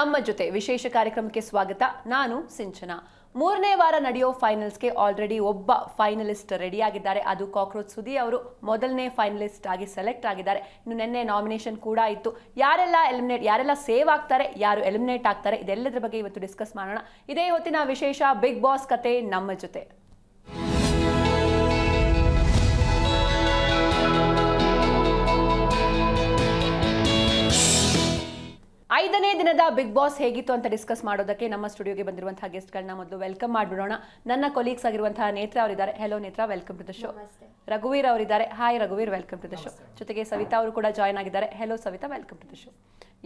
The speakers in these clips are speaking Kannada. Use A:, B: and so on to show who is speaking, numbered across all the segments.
A: ನಮ್ಮ ಜೊತೆ ವಿಶೇಷ ಕಾರ್ಯಕ್ರಮಕ್ಕೆ ಸ್ವಾಗತ. ನಾನು ಸಿಂಚನಾ. ಮೂರನೇ ವಾರ ನಡೆಯೋ ಫೈನಲ್ಸ್ಗೆ ಆಲ್ರೆಡಿ ಒಬ್ಬ ಫೈನಲಿಸ್ಟ್ ರೆಡಿ ಆಗಿದ್ದಾರೆ. ಅದು ಕಾಕ್ರೋಚ್ ಸುದಿ ಅವರು ಮೊದಲನೇ ಫೈನಲಿಸ್ಟ್ ಆಗಿ ಸೆಲೆಕ್ಟ್ ಆಗಿದ್ದಾರೆ. ಇನ್ನು ನಿನ್ನೆ ನಾಮಿನೇಷನ್ ಕೂಡ ಇತ್ತು. ಯಾರೆಲ್ಲ ಸೇವ್ ಆಗ್ತಾರೆ, ಯಾರು ಎಲಿಮಿನೇಟ್ ಆಗ್ತಾರೆ, ಇದೆಲ್ಲದರ ಬಗ್ಗೆ ಇವತ್ತು ಡಿಸ್ಕಸ್ ಮಾಡೋಣ. ಇದೇ ಹೊತ್ತಿನ ವಿಶೇಷ ಬಿಗ್ ಬಾಸ್ ಕತೆ ನಮ್ಮ ಜೊತೆ. ಐದನೇ ದಿನದ ಬಿಗ್ ಬಾಸ್ ಹೇಗಿತ್ತು ಅಂತ ಡಿಸ್ಕಸ್ ಮಾಡೋದಕ್ಕೆ ನಮ್ಮ ಸ್ಟುಡಿಯೋಗೆ ಬಂದಿರುವಂತಹ ಗೆಸ್ಟ್ಗಳನ್ನ ಮೊದಲು ವೆಲ್ಕಮ್ ಮಾಡಿಬಿಡೋಣ. ನನ್ನ ಕೊಲೀಗ್ಸ್ ಆಗಿರುವಂತಹ ನೇತ್ರ ಅವರಿದ್ದಾರೆ. Hello Netra, welcome to the show. ರಘುವೀರ್ ಅವರಿದ್ದಾರೆ. ಹಾಯ್ ರಘುವೀರ್, ವೆಲ್ಕಮ್ ಟು ದ ಶೋ. ಜೊತೆಗೆ ಸವಿತಾ ಅವರು ಕೂಡ ಜಾಯ್ನ್ ಆಗಿದ್ದಾರೆ. Hello Savitha, welcome to the show.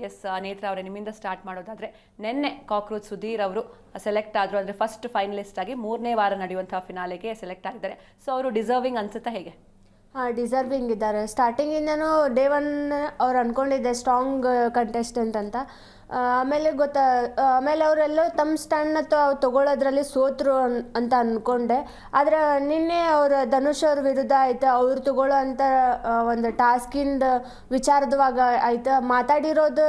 A: Yes Netra ಅವರೇ, ನಿಮ್ಮಿಂದ ಸ್ಟಾರ್ಟ್ ಮಾಡೋದಾದ್ರೆ, ನಿನ್ನೆ ಕಾಕ್ರೋಚ್ ಸುಧೀರ್ ಅವರು ಸೆಲೆಕ್ಟ್ ಆದ್ರು, ಅಂದರೆ ಫಸ್ಟ್ ಫೈನಲಿಸ್ಟ್ ಆಗಿ ಮೂರನೇ ವಾರ ನಡೆಯುವಂತಹ ಫಿನಾಲೆಗೆ ಸೆಲೆಕ್ಟ್ ಆಗಿದ್ದಾರೆ. ಸೊ ಅವರು ಡಿಸರ್ವಿಂಗ್ ಅನ್ಸುತ್ತಾ ಹೇಗೆ?
B: ಡಿಸರ್ವಿಂಗ್ ಇದ್ದಾರೆ. ಸ್ಟಾರ್ಟಿಂಗಿಂದನೂ ಡೇ ಒನ್ ಅವ್ರು ಅಂದ್ಕೊಂಡಿದ್ದೆ ಸ್ಟ್ರಾಂಗ್ ಕಂಟೆಸ್ಟೆಂಟ್ ಅಂತ. ಆಮೇಲೆ ಅವರೆಲ್ಲೋ ತಮ್ಮ ಸ್ಟ್ಯಾಂಡ್ನ ತೊಗೊಳೋದ್ರಲ್ಲಿ ಸೋತರು ಅಂತ ಅಂದ್ಕೊಂಡೆ. ಆದರೆ ನಿನ್ನೆ ಅವರು ಧನುಷ್ ಅವ್ರ ವಿರುದ್ಧ ಆಯ್ತು, ಅವ್ರು ತೊಗೊಳ್ಳೋ ಅಂಥ ಒಂದು ಟಾಸ್ಕಿಂದ ವಿಚಾರದವಾಗ ಆಯ್ತು ಮಾತಾಡಿರೋದು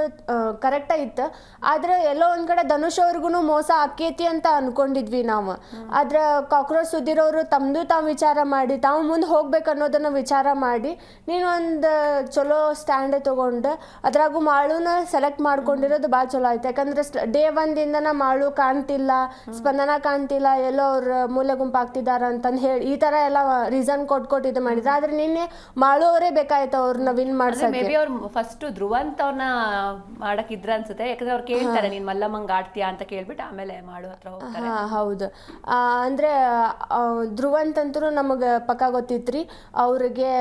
B: ಕರೆಕ್ಟಾಗಿತ್ತು. ಆದರೆ ಎಲ್ಲೋ ಒಂದು ಕಡೆ ಧನುಷ್ ಅವ್ರಿಗೂ ಮೋಸ ಆಕೇತಿ ಅಂತ ಅಂದ್ಕೊಂಡಿದ್ವಿ ನಾವು. ಆದರೆ ಕಾಕ್ರೋಚ್ ಸುಧೀರ್ ಅವರು ತಮ್ಮದು ತಾವು ವಿಚಾರ ಮಾಡಿ, ತಾವು ಮುಂದೆ ಹೋಗ್ಬೇಕು ಅನ್ನೋದನ್ನು ವಿಚಾರ ಮಾಡಿ ನೀನು ಒಂದು ಚಲೋ ಸ್ಟ್ಯಾಂಡ್ ತೊಗೊಂಡು ಅದ್ರಾಗೂ ಮಾಳುನ ಸೆಲೆಕ್ಟ್ ಮಾಡ್ಕೊಂಡಿರೋದು ಭಾಳ ಚಲೋ ಆಯ್ತು. ಯಾಕಂದ್ರೆ ಡೇ ಒಂದಿಂದನ ಮಾಳು ಕಾಣ್ತಿಲ್ಲ, ಸ್ಪಂದನ ಕಾಣ್ತಿಲ್ಲ, ಎಲ್ಲೋ ಅವ್ರ ಮೂಲೆ ಗುಂಪಾಗ್ತಿದಾರ ಅಂತಂದು ಹೇಳಿ ಈ ತರ ಎಲ್ಲ ರೀಸನ್ ಕೊಟ್ಟು ಇದು ಮಾಡಿದ್ರು. ಆದ್ರೆ ನಿನ್ನೆ ಮಾಳು ಅವರೇ ಬೇಕಾಯ್ತು ಅವ್ರನ್ನ ವಿನ್ ಮಾಡ್ಸಕ್ಕೆ.
A: ಮೇ ಬಿ ಅವ್ರು ಫಸ್ಟ್ ಧ್ರುವಂತ್ ಅವ್ರನ್ನ ಮಾಡಕ್ ಇದ್ರ ಅನ್ಸುತ್ತೆ. ಯಾಕಂದ್ರೆ ಅವ್ರು ಕೇಳ್ತಾರೆ ನೀನ್ ಮಲ್ಲಮ್ಮಂಗ್ ಆಡ್ತೀಯಾ ಅಂತ ಕೇಳ್ಬಿಟ್ಟು ಆಮೇಲೆ ಮಾಳು ಹತ್ರ ಹೋಗ್ತಾರೆ.
B: ಹೌದು. ಅಂದ್ರೆ ಧ್ರುವಂತ್ ಅಂತೂ ನಮಗೆ ಪಕ್ಕ ಗೊತ್ತಿತ್ರಿ ಅವ್ರಿಗೆ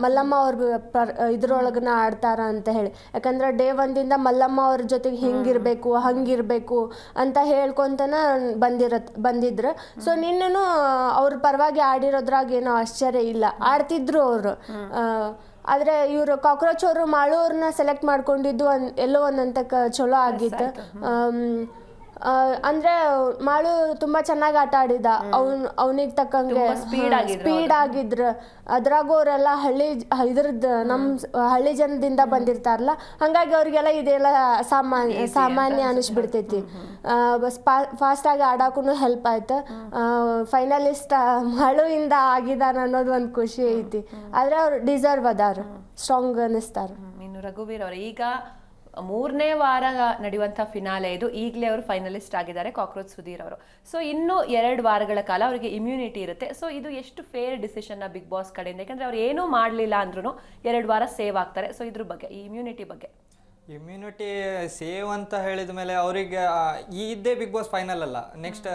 B: ಮಲ್ಲಮ್ಮ ಅವ್ರ ಇದ್ರೊಳಗನ ಆಡ್ತಾರ ಅಂತ ಹೇಳಿ. ಯಾಕಂದ್ರೆ ಡೇ ಒಂದಿಂದ ಮಲ್ಲಮ್ಮ ಅವ್ರ ಜೊತೆಗೆ ಹಿಂಗಿರ್ಬೇಕು ಹಂಗಿರ್ಬೇಕು ಅಂತ ಹೇಳ್ಕೊಂತನ ಬಂದಿದ್ರು. ಸೊ ನಿನ್ನೂ ಅವ್ರ ಪರವಾಗಿ ಆಡಿರೋದ್ರಾಗ ಏನೋ ಆಶ್ಚರ್ಯ ಇಲ್ಲ, ಆಡ್ತಿದ್ರು ಅವರು. ಆದರೆ ಇವರು ಕಾಕ್ರೋಚ್ ಅವರು ಮಾಳು ಅವ್ರನ್ನ ಸೆಲೆಕ್ಟ್ ಮಾಡ್ಕೊಂಡಿದ್ದು ಎಲ್ಲೋ ಒಂದಂತಕ್ಕ ಚಲೋ ಆಗಿತ್ತು. ಅಂದ್ರೆ ಮಾಳು ತುಂಬಾ ಚೆನ್ನಾಗಿ ಆಟ ಆಡಿದ. ಅವನಿಗೆ ತಕ್ಕಂಗೆ ಸ್ಪೀಡ್ ಆಗಿದ್ರು. ಅದ್ರಾಗೂ ಅವರೆಲ್ಲ ಇದ್ರದ್ದು ನಮ್ಮ ಹಳ್ಳಿ ಜನದಿಂದ ಬಂದಿರ್ತಾರಲ್ಲ, ಹಂಗಾಗಿ ಅವ್ರಿಗೆಲ್ಲ ಇದೆಲ್ಲ ಸಾಮಾನ್ಯ ಅನಿಸ್ಬಿಡ್ತೈತಿ. ಫಾಸ್ಟ್ ಆಗಿ ಆಡಕ್ಕೂ ಹೆಲ್ಪ್ ಆಯ್ತು. ಫೈನಲಿಸ್ಟ್ ಮಾಳುವಿಂದ ಆಗಿದಾರ ಅನ್ನೋದು ಒಂದು ಖುಷಿ ಐತಿ. ಆದ್ರೆ ಅವ್ರು ಡಿಸರ್ವ್ ಅದಾರ, ಸ್ಟ್ರಾಂಗ್ ಅನಿಸ್ತಾರ.
A: ಇನ್ನು ರಘುವೀರ್ ಅವರು, ಈಗ ಮೂರನೇ ವಾರ ನಡೆಯುವಂಥ ಫಿನಾಲೆ ಇದು. ಈಗಲೇ ಅವರು ಫೈನಲಿಸ್ಟ್ ಆಗಿದ್ದಾರೆ ಕಾಕ್ರೋಚ್ ಸುಧೀರ್ ಅವರು. ಸೊ ಇನ್ನೂ 2 ವಾರಗಳ ಕಾಲ ಅವರಿಗೆ ಇಮ್ಯುನಿಟಿ ಇರುತ್ತೆ. ಸೊ ಇದು ಎಷ್ಟು ಫೇರ್ ಡಿಸಿಷನ್ ಬಿಗ್ ಬಾಸ್ ಕಡೆಯಿಂದ? ಯಾಕಂದ್ರೆ ಅವ್ರು ಏನೂ ಮಾಡಲಿಲ್ಲ ಅಂದ್ರೂ 2 ವಾರ ಸೇವ್ ಆಗ್ತಾರೆ. ಸೊ ಇದ್ರ ಬಗ್ಗೆ, ಈ ಇಮ್ಯುನಿಟಿ ಬಗ್ಗೆ.
C: ಇಮ್ಯುನಿಟಿ ಸೇವ್ ಅಂತ ಹೇಳಿದ ಮೇಲೆ ಅವರಿಗೆ ಇದ್ದೇ ಬಿಗ್ ಬಾಸ್ ಫೈನಲ್ ಅಲ್ಲ, ನೆಕ್ಸ್ಟ್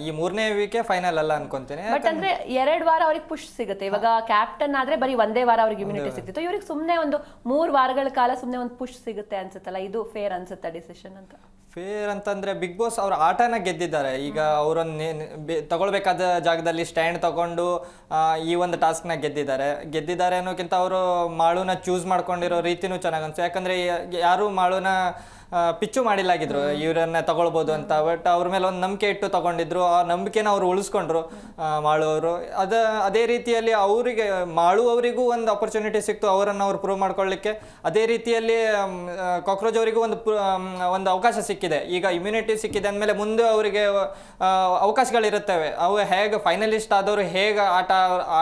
C: ಈ 3ನೇ ವೀಕೆ ಫೈನಲ್ ಅಲ್ಲ ಅನ್ಕೊಂತೀನಿ.
A: ಬಟ್ ಅಂದ್ರೆ 2 ವಾರ ಅವ್ರಿಗೆ ಪುಷ್ ಸಿಗುತ್ತೆ. ಇವಾಗ ಕ್ಯಾಪ್ಟನ್ ಆದ್ರೆ ಬರೀ 1 ವಾರ ಅವ್ರಿಗೆ ಇಮ್ಯುನಿಟಿ ಸಿಗ್ತಿತ್ತು. ಇವ್ರಿಗೆ ಸುಮ್ಮನೆ ಒಂದು 3 ವಾರಗಳ ಕಾಲ ಸುಮ್ಮನೆ ಒಂದು ಪುಷ್ ಸಿಗುತ್ತೆ ಅನ್ಸುತ್ತಲ್ಲ, ಇದು ಫೇರ್ ಅನ್ಸುತ್ತಾ ಡಿಸಿಷನ್ ಅಂತ?
C: ಫೇರ್ ಅಂತಂದ್ರೆ ಬಿಗ್ ಬಾಸ್ ಅವ್ರ ಆಟನ ಗೆದ್ದಿದ್ದಾರೆ. ಈಗ ಅವರನ್ನು ತಗೊಳ್ಬೇಕಾದ ಜಾಗದಲ್ಲಿ ಸ್ಟ್ಯಾಂಡ್ ತಗೊಂಡು ಈ ಒಂದು ಟಾಸ್ಕ್ನ ಗೆದ್ದಿದ್ದಾರೆ ಅನ್ನೋಕ್ಕಿಂತ ಅವರು ಮಾಳುನ ಚೂಸ್ ಮಾಡ್ಕೊಂಡಿರೋ ರೀತಿನೂ ಚೆನ್ನಾಗಿ ಅನ್ಸು. ಯಾಕಂದ್ರೆ ಯಾರು ಮಾಳುನ ಪಿಚ್ಚು ಮಾಡಿಲ್ಲಾಗಿದ್ರು ಇವರನ್ನ ತಗೊಳ್ಬೋದು ಅಂತ. ಬಟ್ ಅವ್ರ ಮೇಲೆ ಒಂದು ನಂಬಿಕೆ ಇಟ್ಟು ತಗೊಂಡಿದ್ರು. ಆ ನಂಬಿಕೆನ ಅವ್ರು ಉಳಿಸ್ಕೊಂಡ್ರು ಮಾಳು ಅವರು. ಅದೇ ರೀತಿಯಲ್ಲಿ ಅವರಿಗೆ ಮಾಳು ಅವರಿಗೂ ಒಂದು ಅಪರ್ಚುನಿಟಿ ಸಿಕ್ತು ಅವರನ್ನು ಅವ್ರು ಪ್ರೂವ್ ಮಾಡ್ಕೊಳ್ಳಿಕ್ಕೆ. ಅದೇ ರೀತಿಯಲ್ಲಿ ಕಾಕ್ರೋಚ್ ಅವರಿಗೂ ಒಂದು ಅವಕಾಶ ಸಿಕ್ಕಿದೆ. ಈಗ ಇಮ್ಯುನಿಟಿ ಸಿಕ್ಕಿದೆ ಅಂದಮೇಲೆ ಮುಂದೆ ಅವರಿಗೆ ಅವಕಾಶಗಳಿರುತ್ತವೆ. ಅವು ಹೇಗೆ ಫೈನಲಿಸ್ಟ್ ಆದವರು ಹೇಗೆ ಆಟ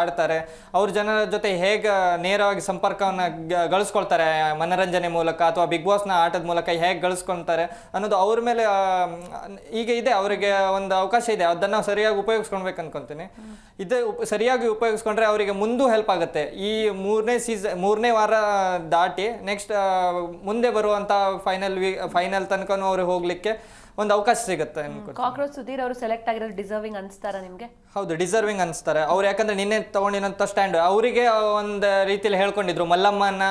C: ಆಡ್ತಾರೆ, ಅವ್ರ ಜನರ ಜೊತೆ ಹೇಗೆ ನೇರವಾಗಿ ಸಂಪರ್ಕವನ್ನು ಗಳಿಸ್ಕೊಳ್ತಾರೆ ಮನರಂಜನೆ ಮೂಲಕ ಅಥವಾ ಬಿಗ್ ಬಾಸ್ನ ಆಟದ ಮೂಲಕ ಹೇಗೆ ಗಳಿಸ್ಕೊಳ್ತಾರೆ ಅನ್ನೋದು ಅವ್ರ ಮೇಲೆ ಈಗ ಇದೆ. ಅವರಿಗೆ ಒಂದು ಅವಕಾಶ ಇದೆ, ಅದನ್ನು ಸರಿಯಾಗಿ ಉಪಯೋಗಿಸ್ಕೊಳ್ಬೇಕು ಅನ್ಕೊಂತೀನಿ. ಇದೇ ಸರಿಯಾಗಿ ಉಪಯೋಗಿಸ್ಕೊಂಡ್ರೆ ಅವರಿಗೆ ಮುಂದೂ ಹೆಲ್ಪ್ ಆಗುತ್ತೆ. ಈ 3ನೇ ವಾರ ದಾಟಿ ನೆಕ್ಸ್ಟ್ ಮುಂದೆ ಬರುವಂಥ ಫೈನಲ್ ತನಕ ಅವ್ರಿಗೆ ಹೋಗ್ಲಿಕ್ಕೆ ಒಂದು ಅವಕಾಶ ಸಿಗುತ್ತೆ.
A: ಕಾಕ್ರೋಚ್ ಸುಧೀರ್ ಅವರು ಸೆಲೆಕ್ಟ್ ಆಗಿರೋದು ಡಿಸರ್ವಿಂಗ್ ಅನ್ಸ್ತಾರ ನಿಮ್ಗೆ?
C: ಹೌದು, ಡಿಸರ್ವಿಂಗ್ ಅನ್ಸ್ತಾರೆ ಅವ್ರು. ಯಾಕಂದ್ರೆ ನಿನ್ನೆ ತಗೊಂಡಿರೋಂಥ ಸ್ಟ್ಯಾಂಡ್ ಅವರಿಗೆ ಒಂದು ರೀತಿಯಲ್ಲಿ ಹೇಳ್ಕೊಂಡಿದ್ರು, ಮಲ್ಲಮ್ಮನ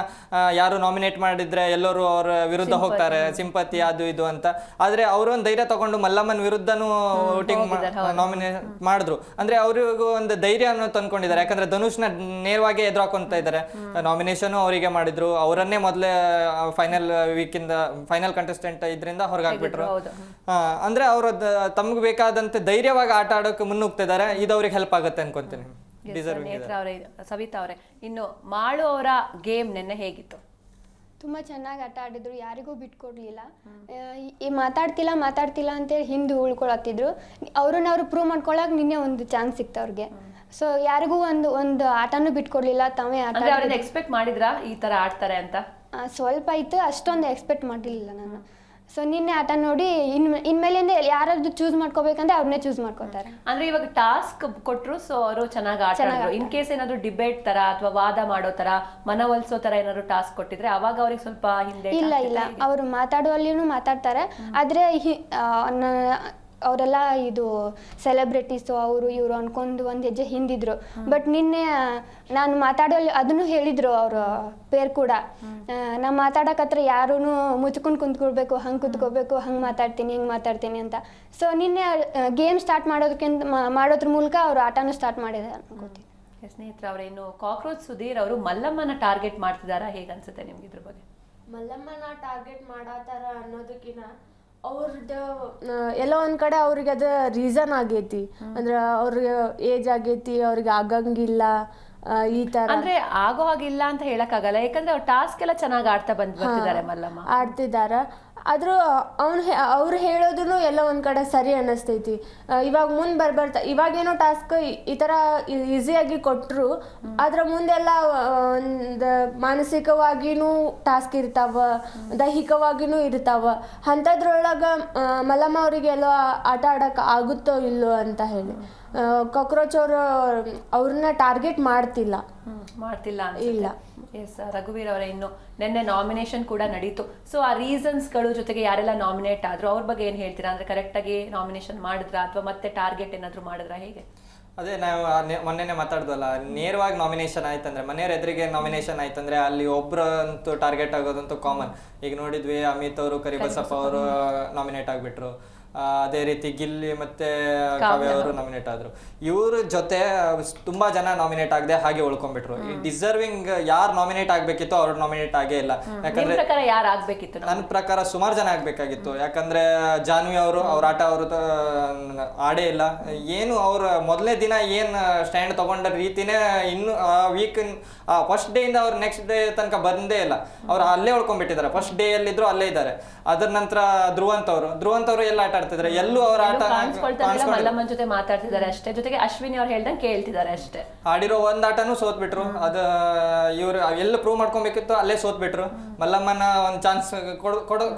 C: ಯಾರು ನಾಮಿನೇಟ್ ಮಾಡಿದ್ರೆ ಎಲ್ಲರೂ ಅವ್ರ ವಿರುದ್ಧ ಹೋಗ್ತಾರೆ, ಸಿಂಪತಿ ಅದು ಇದು ಅಂತ. ಆದ್ರೆ ಅವರು ಒಂದು ಧೈರ್ಯ ತಗೊಂಡು ಮಲ್ಲಮ್ಮನ ವಿರುದ್ಧನೂ ವೋಟಿಂಗ್ ನಾಮಿನೇಟ್ ಮಾಡಿದ್ರು. ಅಂದ್ರೆ ಅವ್ರಿಗೂ ಒಂದು ಧೈರ್ಯ ಅನ್ನೋ ತಂದ್ಕೊಂಡಿದ್ದಾರೆ. ಯಾಕಂದ್ರೆ ಧನುಷ್ನ ನೇರವಾಗಿ ಎದುರು ಹಾಕೊಂತ ಇದ್ದಾರೆ. ನಾಮಿನೇಷನ್ ಅವರಿಗೆ ಮಾಡಿದ್ರು, ಅವರನ್ನೇ ಮೊದಲೇ ಫೈನಲ್ ಕಂಟೆಸ್ಟೆಂಟ್ ಇದ್ರಿಂದ ಹೊರಗಾಕ್ಬಿಟ್ರು. ಅಂದ್ರೆ ಅವರು ತಮ್ಗೆ ಬೇಕಾದಂತೆ ಧೈರ್ಯವಾಗಿ ಆಟ ಆಡೋಕೆ ಮುನ್ನುಗ್ತಿದ್ದಾರೆ. ಇದು ಅವ್ರಿಗೆ ಹೆಲ್ಪ್ ಆಗುತ್ತೆ ಅನ್ಕೊಂತೀನಿ.
A: ಸವಿತಾ ಅವರೇ, ಇನ್ನು ಮಾಳು ಅವರ ಗೇಮ್ ನೆನ್ನೆ ಹೇಗಿತ್ತು?
D: ತುಂಬ ಚೆನ್ನಾಗಿ ಆಟ ಆಡಿದ್ರು, ಯಾರಿಗೂ ಬಿಟ್ಕೊಡ್ಲಿಲ್ಲ. ಈ ಮಾತಾಡ್ತಿಲ್ಲ ಅಂತೇಳಿ ಹಿಂದೆ ಉಳ್ಕೊಳತ್ತಿದ್ರು. ಅವ್ರನ್ನ ಪ್ರೂವ್ ಮಾಡ್ಕೊಳಕ್ ನಿನ್ನೆ ಒಂದು ಚಾನ್ಸ್ ಸಿಕ್ತು ಅವ್ರಿಗೆ. ಸೊ ಯಾರಿಗೂ ಒಂದು ಆಟನೂ ಬಿಟ್ಕೊಡ್ಲಿಲ್ಲ, ತಾವೇ ಆಟ
A: ಎಕ್ಸ್ಪೆಕ್ಟ್ ಮಾಡಿದ್ರಾ ಈ ತರ ಆಡ್ತಾರೆ ಅಂತ?
D: ಸ್ವಲ್ಪ ಇತ್ತು, ಅಷ್ಟೊಂದು ಎಕ್ಸ್ಪೆಕ್ಟ್ ಮಾಡಿರಲಿಲ್ಲ ನಾನು. ಸೊ ನಿನ್ನೆ ಆಟ ನೋಡಿ ಇನ್ಮೇಲಿಂದ ಯಾರಾದ್ರೂ ಚೂಸ್ ಮಾಡ್ಕೋಬೇಕಂದ್ರೆ ಅವ್ರನ್ನೇ ಚೂಸ್ ಮಾಡ್ಕೋತಾರೆ.
A: ಅಂದ್ರೆ ಇವಾಗ ಟಾಸ್ಕ್ ಕೊಟ್ರು, ಸೊ ಅವರು ಚೆನ್ನಾಗಿ ಆಟ ಆಡಿದ್ರು. ಇನ್ ಕೇಸ್ ಏನಾದ್ರು ಡಿಬೇಟ್ ತರ ಅಥವಾ ವಾದ ಮಾಡೋ ತರ, ಮನವೊಲಿಸೋ ತರ ಏನಾದ್ರು ಟಾಸ್ಕ್ ಕೊಟ್ಟಿದ್ರೆ ಅವಾಗ ಅವ್ರಿಗೆ ಸ್ವಲ್ಪ ಹಿಂದೆ
D: ಇಲ್ಲ ಅವರು ಮಾತಾಡುವಲ್ಲಿನೂ ಮಾತಾಡ್ತಾರೆ. ಆದ್ರೆ ಅವರೆಲ್ಲ ಇದು ಸೆಲೆಬ್ರಿಟೀಸು ಅವರು ಇವರು ಅನ್ಕೊಂಡು ಒಂದು ಹೆಜ್ಜೆ ಹಿಂದಿದ್ರು. ಬಟ್ ನಿನ್ನೆ ನಾನು ಮಾತಾಡೋಲ್ಲಿ ಅದನ್ನು ಹೇಳಿದ್ರು ಅವ್ರ ಪೇರ್ ಕೂಡ, ನಾ ಮಾತಾಡಕತ್ರ ಯಾರೂ ಮುಚ್ಕೊಂಡು ಕುಂತ್ಕೊಳ್ಬೇಕು, ಹಂಗೆ ಕುತ್ಕೋಬೇಕು, ಹಂಗೆ ಮಾತಾಡ್ತೀನಿ ಹಿಂಗೆ ಮಾತಾಡ್ತೀನಿ ಅಂತ. ಸೊ ನಿನ್ನೆ ಗೇಮ್ ಸ್ಟಾರ್ಟ್ ಮಾಡೋದ್ರ ಮೂಲಕ ಅವ್ರು ಆಟನೂ ಸ್ಟಾರ್ಟ್ ಮಾಡಿದ್ದಾರೆ ಅನ್ಕೋತೀನಿ.
A: ಸ್ನೇಹಿತರೆ, ಅವರ ಇನ್ನು ಕಾಕ್ರೋಚ್ ಸುಧೀರ್ ಅವರು ಮಲ್ಲಮ್ಮನ ಟಾರ್ಗೆಟ್ ಮಾಡ್ತಿದಾರಾ, ಹೇಗೆ ಅನ್ಸುತ್ತೆ ನಿಮ್ಗೆ ಇದ್ರ ಬಗ್ಗೆ?
B: ಮಲ್ಲಮ್ಮನ ಟಾರ್ಗೆಟ್ ಮಾಡತ್ತಾರ ಅನ್ನೋದಕ್ಕಿಂತ ಅವ್ರದ್ದು ಎಲ್ಲೋ ಒಂದ್ ಕಡೆ ಅವ್ರಿಗೆ ಅದು ರೀಸನ್ ಆಗೈತಿ. ಅಂದ್ರೆ ಅವ್ರಿಗೆ ಏಜ್ ಆಗೈತಿ, ಅವ್ರಿಗೆ ಆಗಂಗಿಲ್ಲ ಈ ತರ.
A: ಅಂದ್ರೆ ಆಗೋ ಹಾಗಿಲ್ಲ ಅಂತ ಹೇಳಕ್ಕಾಗಲ್ಲ, ಯಾಕಂದ್ರೆ ಅವ್ರು ಟಾಸ್ಕ್ ಎಲ್ಲ ಚೆನ್ನಾಗಿ ಆಡ್ತಾ ಬರ್ತಿದ್ದಾರೆ, ಮಲ್ಲಮ್ಮ
B: ಆಡ್ತಿದಾರ. ಆದ್ರೂ ಅವ್ರು ಹೇಳೋದನ್ನು ಎಲ್ಲ ಒಂದ್ ಕಡೆ ಸರಿ ಅನ್ನಿಸ್ತೈತಿ. ಇವಾಗ ಮುಂದೆ ಬರ್ತಾ ಇವಾಗೇನೋ ಟಾಸ್ಕ್ ಈ ತರ ಈಸಿಯಾಗಿ ಕೊಟ್ರು, ಅದ್ರ ಮುಂದೆಲ್ಲ ಒಂದು ಮಾನಸಿಕವಾಗಿನೂ ಟಾಸ್ಕ್ ಇರ್ತಾವ, ದೈಹಿಕವಾಗಿನೂ ಇರ್ತಾವ. ಅಂಥದ್ರೊಳಗ ಮಲ್ಲಮ್ಮ ಅವರಿಗೆ ಎಲ್ಲೋ ಆಟ ಆಡಕ್ ಆಗುತ್ತೋ ಇಲ್ಲೋ ಅಂತ ಹೇಳಿ ಕಾಕ್ರೋಚ್ ಅವರು ಅವ್ರನ್ನ ಟಾರ್ಗೆಟ್ ಮಾಡ್ತಿಲ್ಲ
A: ಇಲ್ಲ. ಎಸ್, ರಘುವೀರ್ ಅವರೇ, ಇನ್ನು ನಿನ್ನೆ ನಾಮಿನೇಷನ್ ಕೂಡ ನಡೀತು. ಸೊ ಆ ರೀಸನ್ಸ್ಗಳು ಜೊತೆಗೆ ಯಾರೆಲ್ಲ ನಾಮಿನೇಟ್ ಆದ್ರು ಅವ್ರ ಬಗ್ಗೆ ಏನು ಹೇಳ್ತೀರಾ? ಅಂದ್ರೆ ಕರೆಕ್ಟಾಗಿ ನಾಮಿನೇಷನ್ ಮಾಡಿದ್ರಾ ಅಥವಾ ಮತ್ತೆ ಟಾರ್ಗೆಟ್ ಏನಾದ್ರು ಮಾಡಿದ್ರಾ, ಹೇಗೆ?
C: ಅದೇ ನಾವು ಮೊನ್ನೆನೆ ಮಾತಾಡ್ದಲ್ಲ, ನೇರವಾಗಿ ನಾಮಿನೇಷನ್ ಆಯ್ತಂದ್ರೆ, ಮನೆಯವ್ರ ಎದುರಿಗೆ ನಾಮಿನೇಷನ್ ಆಯ್ತಂದ್ರೆ ಅಲ್ಲಿ ಒಬ್ರಂತೂ ಟಾರ್ಗೆಟ್ ಆಗೋದಂತೂ ಕಾಮನ್. ಈಗ ನೋಡಿದ್ವಿ, ಅಮಿತ್ ಅವರು, ಕರಿಬಸಪ್ಪ ಅವರು ನಾಮಿನೇಟ್ ಆಗಿಬಿಟ್ರು. ಅದೇ ರೀತಿ ಗಿಲ್ಲಿ ಮತ್ತೆ ಕಾವ್ಯ ಅವರು ನಾಮಿನೇಟ್ ಆದ್ರು. ಇವ್ರ ಜೊತೆ ತುಂಬಾ ಜನ ನಾಮಿನೇಟ್ ಆಗದೆ ಹಾಗೆ ಉಳ್ಕೊಂಡ್ಬಿಟ್ರು. ಈ ಡಿಸರ್ವಿಂಗ್ ಯಾರು ನಾಮಿನೇಟ್ ಆಗ್ಬೇಕಿತ್ತು ಅವ್ರು ನಾಮಿನೇಟ್ ಆಗೇ ಇಲ್ಲ. ಯಾಕಂದ್ರೆ ನನ್ನ ಪ್ರಕಾರ ಸುಮಾರು ಜನ ಆಗ್ಬೇಕಾಗಿತ್ತು. ಯಾಕಂದ್ರೆ ಜಾನ್ವಿ ಅವರು ಅವ್ರ ಆಟ ಅವರು ಆಡೇ ಇಲ್ಲ. ಏನು ಅವ್ರ ಮೊದಲನೇ ದಿನ ಏನ್ ಸ್ಟ್ಯಾಂಡ್ ತಗೊಂಡ ರೀತಿನೇ ಇನ್ನು ವೀಕ್ ಫಸ್ಟ್ ಡೇ ಇಂದ ಅವ್ರು ನೆಕ್ಸ್ಟ್ ಡೇ ತನಕ ಬಂದೇ ಇಲ್ಲ. ಅವ್ರು ಅಲ್ಲೇ ಉಳ್ಕೊಂಡ್ಬಿಟ್ಟಿದ್ದಾರೆ. ಫಸ್ಟ್ ಡೇ ಎಲ್ಲಿದ್ರು ಅಲ್ಲೇ ಇದ್ದಾರೆ. ಅದ್ರ ನಂತರ ಧ್ರುವಂತ್ ಅವರು ಎಲ್ಲ ಆಟ ಆಡ್ತಿದ್ದಾರೆ, ಎಲ್ಲೂ ಅವ್ರ ಆಟ
A: ಮಲ್ಲಮ್ಮನ್ ಜೊತೆ ಮಾತಾಡ್ತಿದ್ದಾರೆ ಅಷ್ಟೇ, ಜೊತೆಗೆ ಅಶ್ವಿನಿ ಅವ್ರು ಹೇಳ್ದಂಗೆ ಕೇಳ್ತಿದ್ದಾರೆ ಅಷ್ಟೇ.
C: ಆಡಿರೋ ಒಂದ್ ಆಟನೂ ಸೋತ್ಬಿಟ್ರು. ಅದ ಇವ್ರು ಎಲ್ಲ ಪ್ರೂವ್ ಮಾಡ್ಕೊಬೇಕಿತ್ತು, ಅಲ್ಲೇ ಸೋತ್ಬಿಟ್ರು. ಮಲ್ಲಮ್ಮನ ಒಂದ್ ಚಾನ್ಸ್